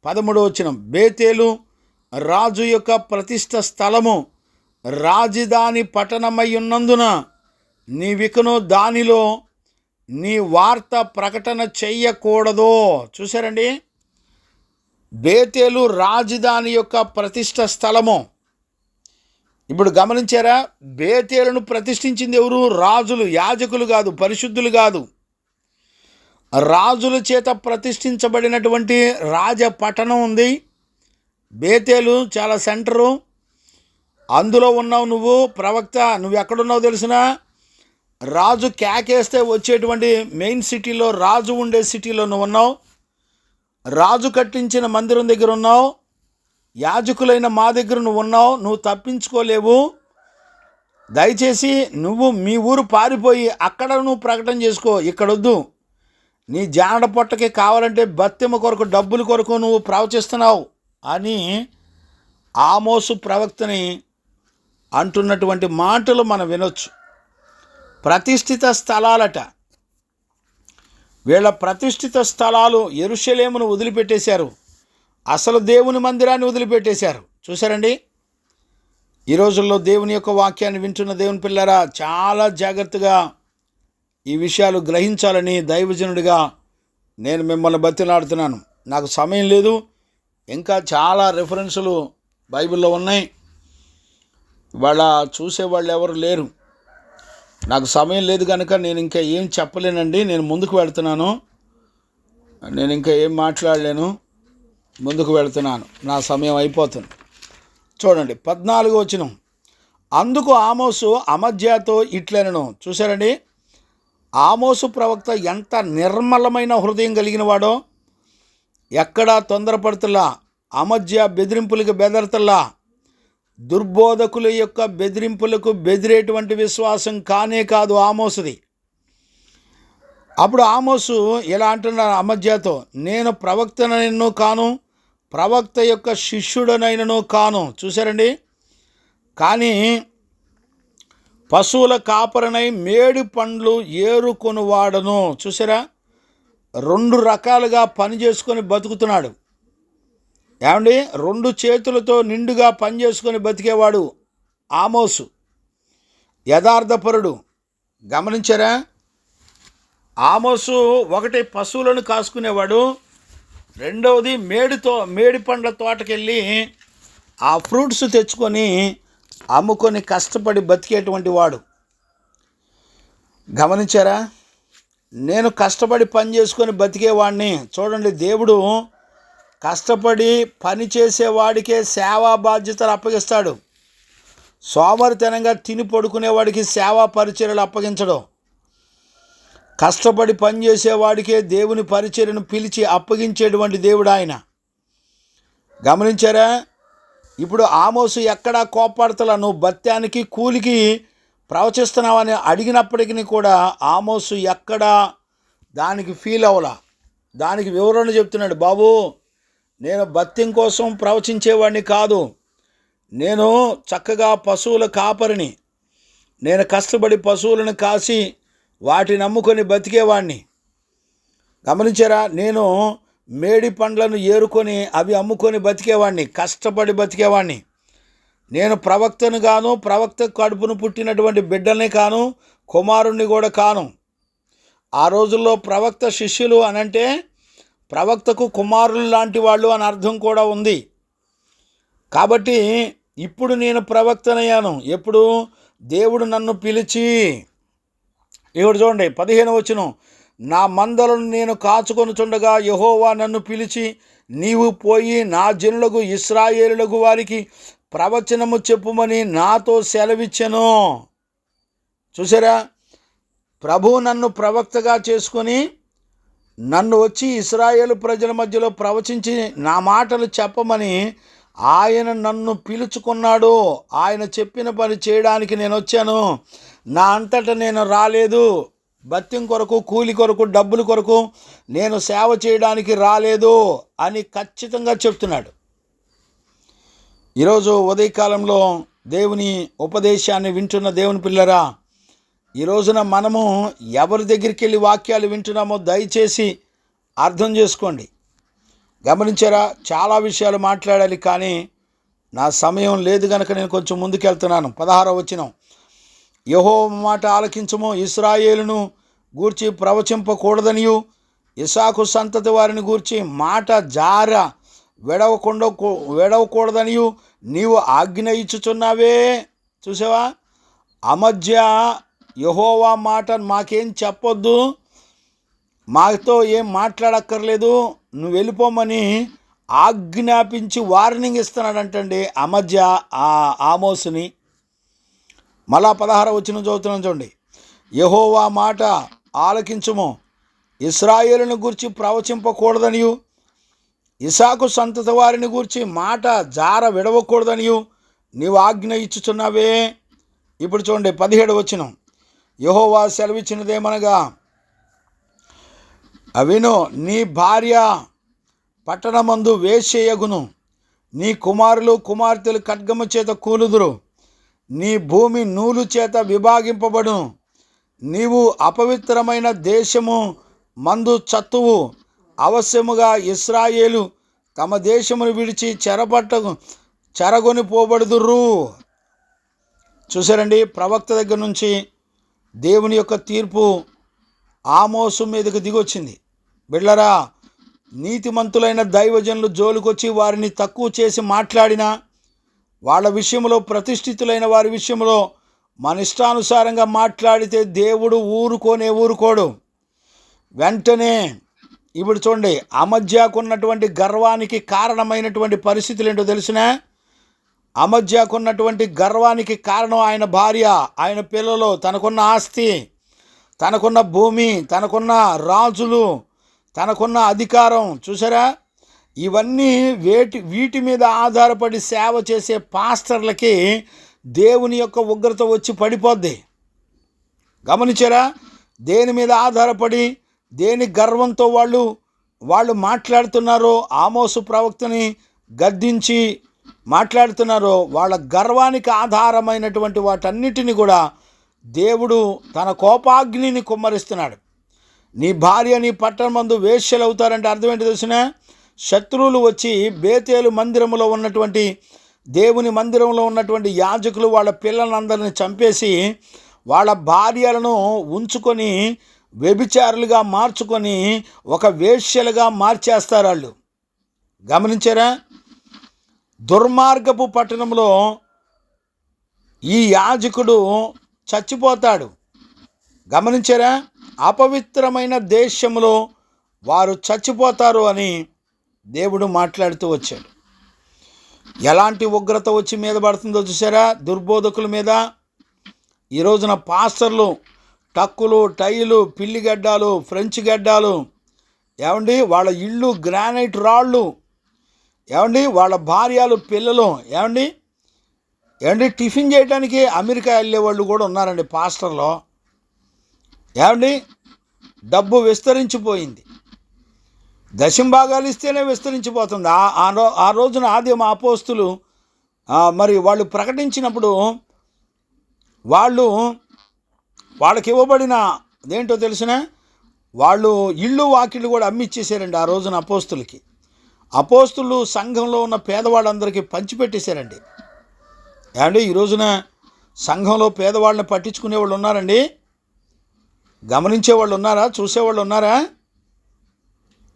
13వ వచనం. బేతేలు రాజు యొక్క ప్రతిష్ఠ స్థలము రాజధాని పట్టణమై ఉన్నందున నీవికను దానిలో నీ వార్త ప్రకటన చెయ్యకూడదు. చూసారండి, బేతేలు రాజధాని యొక్క ప్రతిష్ఠ స్థలము. ఇప్పుడు గమనించారా? బేతేలును ప్రతిష్ఠించింది ఎవరు? రాజులు, యాజకులు కాదు, పరిశుద్ధులు కాదు. రాజుల చేత ప్రతిష్ఠించబడినటువంటి రాజపట్టణం ఉంది బేతేలు, చాలా సెంటరు. అందులో ఉన్నావు నువ్వు ప్రవక్త. నువ్వు ఎక్కడున్నావు తెలిసినా? రాజు కేకేస్తే వచ్చేటువంటి మెయిన్ సిటీలో, రాజు ఉండే సిటీలో నువ్వు ఉన్నావు. రాజు కట్టించిన మందిరం దగ్గర ఉన్నావు. యాజకులైన మా దగ్గర నువ్వు ఉన్నావు. నువ్వు తప్పించుకోలేవు. దయచేసి నువ్వు మీ ఊరు పారిపోయి అక్కడ నువ్వు ప్రకటన చేసుకో, ఇక్కడొద్దు. నీ జానడ పొట్టకి కావాలంటే బత్తెమ్మ కొరకు, డబ్బుల కొరకు నువ్వు ప్రవచిస్తున్నావు అని ఆమోసు ప్రవక్తని అంటున్నటువంటి మాటలు మనం వినొచ్చు. ప్రతిష్ఠిత స్థలాలట. వీళ్ళ ప్రతిష్ఠిత స్థలాలు యెరూషలేమును వదిలిపెట్టేశారు, అసలు దేవుని మందిరాన్ని వదిలిపెట్టేశారు. చూసారండి? ఈ రోజుల్లో దేవుని యొక్క వాక్యాన్ని వింటున్న దేవుని పిల్లరా, చాలా జాగ్రత్తగా ఈ విషయాలు గ్రహించాలని దైవజనుడిగా నేను మిమ్మల్ని బతిలాడుతున్నాను. నాకు సమయం లేదు, ఇంకా చాలా రెఫరెన్సులు బైబిల్లో ఉన్నాయి. వాళ్ళ చూసేవాళ్ళు ఎవరు లేరు. నాకు సమయం లేదు కనుక నేను ఇంకా ఏం చెప్పలేనండి. నేను ముందుకు వెళ్తున్నాను. నేను ఇంకా ఏం మాట్లాడలేను, ముందుకు వెళుతున్నాను, నా సమయం అయిపోతుంది. చూడండి 14వ వచనం. అందుకు ఆమోసు అమజ్యాతో ఇట్లనెను. చూసారండి, ఆమోసు ప్రవక్త ఎంత నిర్మలమైన హృదయం కలిగిన వాడో. ఎక్కడా తొందరపడుతులా, అమజ్య బెదిరింపులకు బెదరతల్లా, దుర్బోధకుల యొక్క బెదిరింపులకు బెదిరేటువంటి విశ్వాసం కానే కాదు ఆమోసుది. అప్పుడు ఆమోసు ఇలా అంటున్నారు అమజ్యాతో, నేను ప్రవక్తనైనను కాను, ప్రవక్త యొక్క శిష్యుడనైనను కాను. చూసారండి, కానీ పశువుల కాపరనై మేడి పండ్లు ఏరుకొనువాడను. చూసారా, 2 రకాలుగా పని చేసుకొని బతుకుతున్నాడు. ఏమండి, 2 చేతులతో నిండుగా పని చేసుకొని బతికేవాడు ఆమోసు, యథార్థపరుడు. గమనించారా, ఆమోసు ఒకటి పశువులను కాసుకునేవాడు, రెండవది మేడి పండ్ల తోటకెళ్ళి ఆ ఫ్రూట్స్ తెచ్చుకొని అమ్ముకొని కష్టపడి బతికేటువంటి వాడు. గమనించారా, నేను కష్టపడి పని చేసుకొని బతికేవాడిని. చూడండి, దేవుడు కష్టపడి పని చేసేవాడికే సేవా బాధ్యతలు అప్పగిస్తాడు. సోమరితనంగా తిని పడుకునేవాడికి సేవా పరిచర్యలు అప్పగించడం. కష్టపడి పని చేసేవాడికే దేవుని పరిచర్యను పిలిచి అప్పగించేటువంటి దేవుడు ఆయన. గమనించారా, ఇప్పుడు ఆమోసు ఎక్కడా కోప్పడతలా, నువ్వు బత్యానికి కూలికి ప్రవచిస్తున్నావని అడిగినప్పటికీ కూడా ఆమోసు ఎక్కడా దానికి ఫీల్ అవ్వలా. దానికి వివరణ చెప్తున్నాడు, బాబు నేను బత్యం కోసం ప్రవచించేవాడిని కాదు, నేను చక్కగా పశువుల కాపరిని, నేను కష్టపడి పశువులను కాసి వాటిని నమ్ముకొని బతికేవాడిని. గమనించారా, నేను మేడి పండ్లను ఏరుకొని అవి అమ్ముకొని బతికేవాడిని, కష్టపడి బతికేవాడిని. నేను ప్రవక్తను కాను, ప్రవక్త కడుపును పుట్టినటువంటి బిడ్డల్ని కాను, కుమారుణ్ణి కూడా కాను. ఆ రోజుల్లో ప్రవక్త శిష్యులు అనంటే ప్రవక్తకు కుమారులు లాంటి వాళ్ళు అని అర్థం కూడా ఉంది. కాబట్టి ఇప్పుడు నేను ప్రవక్తనయ్యాను. ఎప్పుడు? దేవుడు నన్ను పిలిచి. ఇక్కడ చూడండి 15వ వచనం, నా మందలను నేను కాచుకొనుచుండగా యెహోవా నన్ను పిలిచి, నీవు పోయి నా జనులకు ఇశ్రాయేలులకు వారికి ప్రవచనము చెప్పుమని నాతో సెలవిచ్చెను. చూసారా, ప్రభువు నన్ను ప్రవక్తగా చేసుకొని నన్ను వచ్చి ఇశ్రాయేలు ప్రజల మధ్యలో ప్రవచించి నా మాటలు చెప్పమని ఆయన నన్ను పిలుచుకున్నాడు. ఆయన చెప్పిన పని చేయడానికి నేను వచ్చాను. నా అంతటా నేను రాలేదు. బత్యం కొరకు, కూలి కొరకు, డబ్బుల కొరకు నేను సేవ చేయడానికి రాలేదు అని ఖచ్చితంగా చెప్తున్నాడు. ఈరోజు ఉదయకాలంలో దేవుని ఉపదేశాన్ని వింటున్న దేవుని పిల్లరా, ఈ రోజున మనము ఎవరి దగ్గరికి వెళ్ళి వాక్యాలు వింటున్నామో దయచేసి అర్థం చేసుకోండి. గమనించారా, చాలా విషయాలు మాట్లాడాలి, కానీ నా సమయం లేదు కనుక నేను కొంచెం ముందుకెళ్తున్నాను. 16వ వచనం, యెహోవా మాట ఆలకించుము, ఇశ్రాయేలును గూర్చి ప్రవచింపకూడదనియు ఇస్సాకు సంతతి వారిని గూర్చి మాట జార వెడవకూడదనియు నీవు ఆజ్ఞ ఇచ్చుచున్నావే. చూసావా, అమధ్య యెహోవా మాట మాకేం చెప్పొద్దు, మాతో ఏం మాట్లాడక్కర్లేదు, నువ్వు వెళ్ళిపోమని ఆజ్ఞాపించి వార్నింగ్ ఇస్తున్నాడంటండి అమధ్య ఆమోసుని. మళ్ళా 16వ వచనం చదువుతున్నాం చూడండి, యెహోవా మాట ఆలకించుము, ఇశ్రాయేలును గూర్చి ప్రవచింపకూడదనియు ఇస్సాకు సంతతి వారిని గూర్చి మాట జార విడవకూడదనియు నీవు ఆజ్ఞ ఇచ్చుచున్నావే. ఇప్పుడు చూడండి 17వ వచనం, యెహోవా సెలవిచ్చినదేమనగా, అవినో, నీ భార్య పట్టణమందు వేశ్యయగును, నీ కుమారులు కుమార్తెలు ఖడ్గము చేత కూలుదురు, నీ భూమి నూలు చేత విభాగింపబడును, నీవు అపవిత్రమైన దేశము మందు చత్తువు, అవశ్యముగా ఇశ్రాయేలు తమ దేశమును విడిచి చెరగొని పోబడుదురు. చూసారండి, ప్రవక్త దగ్గర నుంచి దేవుని యొక్క తీర్పు ఆమోసు మీదకు దిగొచ్చింది. బిడ్డలారా, నీతిమంతులైన దైవజనులు జోలికొచ్చి వారిని తక్కువ చేసి మాట్లాడినా, వాళ్ళ విషయంలో ప్రతిష్ఠితులైన వారి విషయంలో మన ఇష్టానుసారంగా మాట్లాడితే దేవుడు ఊరుకోడు. వెంటనే ఇప్పుడు చూడండి, అమజ్యాకున్నటువంటి గర్వానికి కారణమైనటువంటి పరిస్థితులు ఏంటో తెలిసినా? అమజ్యాకున్నటువంటి గర్వానికి కారణం ఆయన భార్య, ఆయన పిల్లలు, తనకున్న ఆస్తి, తనకున్న భూమి, తనకున్న రాజులు, తనకున్న అధికారం. చూసారా? ఇవన్నీ వీటి మీద ఆధారపడి సేవ చేసే పాస్టర్లకి దేవుని యొక్క ఉగ్రత వచ్చి పడిపోద్ది. గమనించారా? దేని మీద ఆధారపడి, దేని గర్వంతో వాళ్ళు మాట్లాడుతున్నారో, ఆమోసు ప్రవక్తని గద్దించి మాట్లాడుతున్నారో, వాళ్ళ గర్వానికి ఆధారమైనటువంటి వాటన్నిటిని కూడా దేవుడు తన కోపాగ్నిని కుమ్మరిస్తున్నాడు. నీ భార్య నీ పట్టణమందు వేశ్యలు అవుతారంటే అర్థం ఏంటి తెలిసిన? శత్రువులు వచ్చి బేతేలు మందిరంలో ఉన్నటువంటి, దేవుని మందిరంలో ఉన్నటువంటి యాజకులు వాళ్ళ పిల్లలందరినీ చంపేసి వాళ్ళ భార్యలను ఉంచుకొని వ్యభిచారులుగా మార్చుకొని ఒక వేశ్యలుగా మార్చేస్తారు వాళ్ళు. గమనించారా? దుర్మార్గపు పట్టణంలో ఈ యాజకుడు చచ్చిపోతాడు. గమనించారా? అపవిత్రమైన దేశంలో వారు చచ్చిపోతారు అని దేవుడు మాట్లాడుతూ వచ్చాడు. ఎలాంటి ఉగ్రత వచ్చి మీద పడుతుందో చూసారా? దుర్బోధకుల మీద. ఈ రోజున పాస్టర్లు టక్కులు, టైలు, పిల్లిగడ్డాలు, ఫ్రెంచ్ గడ్డాలు, ఏమండి వాళ్ళ ఇళ్ళు గ్రానైట్ రాళ్ళు, ఏమండి వాళ్ళ భార్యలు, పిల్లలు, ఏమండి టిఫిన్ చేయడానికి అమెరికా వెళ్ళే వాళ్ళు కూడా ఉన్నారండి పాస్టర్లో. ఏమండి డబ్బు విస్తరించిపోయింది. దశంభాగాలు ఇస్తేనే విస్తరించిపోతుంది. ఆ రోజున ఆదిమ అపోస్తులు మరి వాళ్ళు ప్రకటించినప్పుడు వాళ్ళకి ఇవ్వబడిన అదేంటో తెలిసిన? వాళ్ళు ఇళ్ళు వాకిళ్ళు కూడా అమ్మిచ్చేసారండి ఆ రోజున అపోస్తులకి. అపోస్తులు సంఘంలో ఉన్న పేదవాళ్ళందరికీ పంచిపెట్టేశారండి. ఏమండి ఈ రోజున సంఘంలో పేదవాళ్ళని పట్టించుకునే వాళ్ళు ఉన్నారండి? గమనించే వాళ్ళు ఉన్నారా? చూసేవాళ్ళు ఉన్నారా?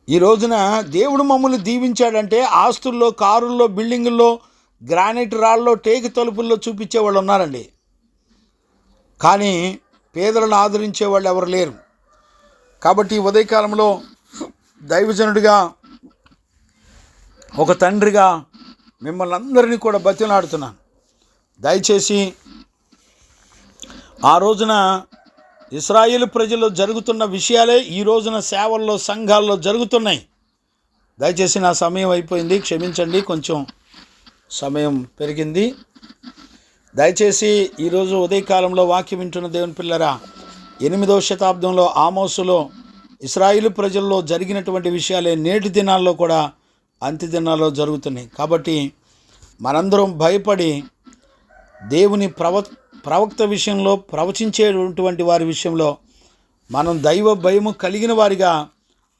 ఈ రోజున దేవుడు మమ్మల్ని దీవించాడంటే ఆస్తుల్లో, కారుల్లో, బిల్డింగుల్లో, గ్రానైట్ రాళ్ళలో, టేకు తలుపుల్లో చూపించే వాళ్ళు ఉన్నారండి. కానీ పేదలను ఆదరించే వాళ్ళు ఎవరు లేరు. కాబట్టి ఉదయకాలంలో దైవజనుడిగా, ఒక తండ్రిగా మిమ్మల్ని అందరినీ కూడా బతిలాడుతున్నాను. దయచేసి ఆ రోజున ఇశ్రాయేలు ప్రజల్లో జరుగుతున్న విషయాలే ఈ రోజున సేవల్లో, సంఘాల్లో జరుగుతున్నాయి. దయచేసి నా సమయం అయిపోయింది, క్షమించండి, కొంచెం సమయం పెరిగింది. దయచేసి ఈరోజు ఉదయకాలంలో వాక్యం వింటున్న దేవుని పిల్లరా, 8వ శతాబ్దంలో ఆమోసులో ఇశ్రాయేలు ప్రజల్లో జరిగినటువంటి విషయాలే నేటి దినాల్లో కూడా అంత్య దినాల్లో జరుగుతున్నాయి. కాబట్టి మనందరం భయపడి దేవుని ప్రవక్త విషయంలో, ప్రవచించేటువంటి వారి విషయంలో మనం దైవ భయము కలిగిన వారిగా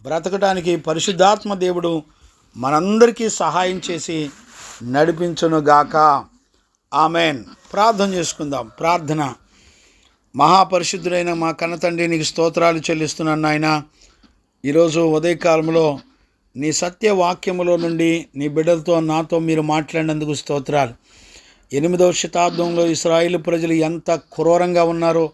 బ్రతకడానికి పరిశుద్ధాత్మ దేవుడు మనందరికీ సహాయం చేసి నడిపించునుగాక. ఆమెన్. ప్రార్థన చేసుకుందాం. ప్రార్థన. మహాపరిశుద్ధుడైన మా కన్నతండ్రి, నీకు స్తోత్రాలు చెల్లిస్తున్నాను నాయన. ఈరోజు ఉదయకాలంలో నీ సత్య వాక్యములో నుండి నీ బిడ్డలతో, నాతో మీరు మాట్లాడినందుకు స్తోత్రాలు. 8వ శతాబ్దంలో ఇశ్రాయేలు ప్రజలు ఎంత క్రూరంగా ఉన్నారో,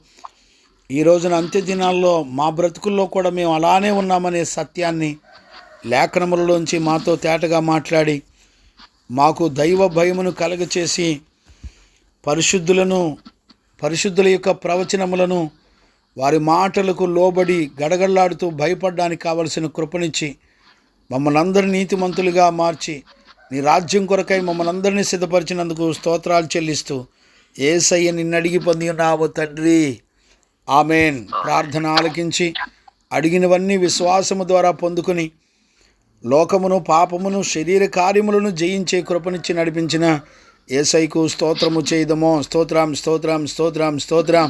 ఈ రోజున అంత్య దినాల్లో మా బ్రతుకుల్లో కూడా మేము అలానే ఉన్నామనే సత్యాన్ని లేఖనములలోంచి మాతో తేటగా మాట్లాడి మాకు దైవ భయమును కలగచేసి పరిశుద్ధుల యొక్క ప్రవచనములను, వారి మాటలకు లోబడి గడగడలాడుతూ భయపడడానికి కావలసిన కృపనిచ్చి మమ్మల్ని అందరి నీతిమంతులుగా మార్చి నీ రాజ్యం కొరకై మమ్మల్ని అందరినీ సిద్ధపరిచినందుకు స్తోత్రాలు చెల్లిస్తూ యేసయ్య నిన్ను అడిగి పొంది ఉన్నావు తండ్రి. ఆమెన్. ప్రార్థన ఆలకించి అడిగినవన్నీ విశ్వాసము ద్వారా పొందుకొని లోకమును, పాపమును, శరీర కార్యములను జయించే కృపనిచ్చి నడిపించిన యేసయ్యకు స్తోత్రము చేయదమో. స్తోత్రం, స్తోత్రం, స్తోత్రం, స్తోత్రం.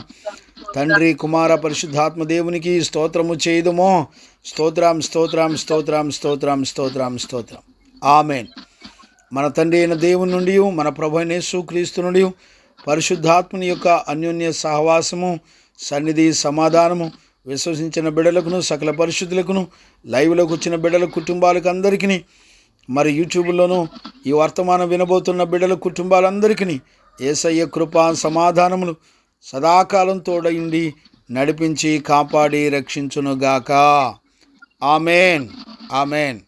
తండ్రి, కుమార, పరిశుద్ధాత్మ దేవునికి స్తోత్రము చేయదమో. స్తోత్రం, స్తోత్రం, స్తోత్రం, స్తోత్రం, స్తోత్రం, స్తోత్రం. ఆమెన్. మన తండ్రి అయిన దేవుని నుండి, మన ప్రభు అయిన యేసుక్రీస్తు నుండి, పరిశుద్ధాత్మని యొక్క అన్యోన్య సహవాసము, సన్నిధి, సమాధానము విశ్వసించిన బిడ్డలకును, సకల పరిశుద్ధులకును, లైవ్లోకి వచ్చిన బిడ్డల కుటుంబాలకు అందరికీ, మరి యూట్యూబ్లోను ఈ వర్తమానం వినబోతున్న బిడ్డల కుటుంబాలందరికీ యేసయ్య కృపా సమాధానములు సదాకాలం తోడయుండి నడిపించి కాపాడి రక్షించునుగాక. ఆమెన్. ఆమెన్.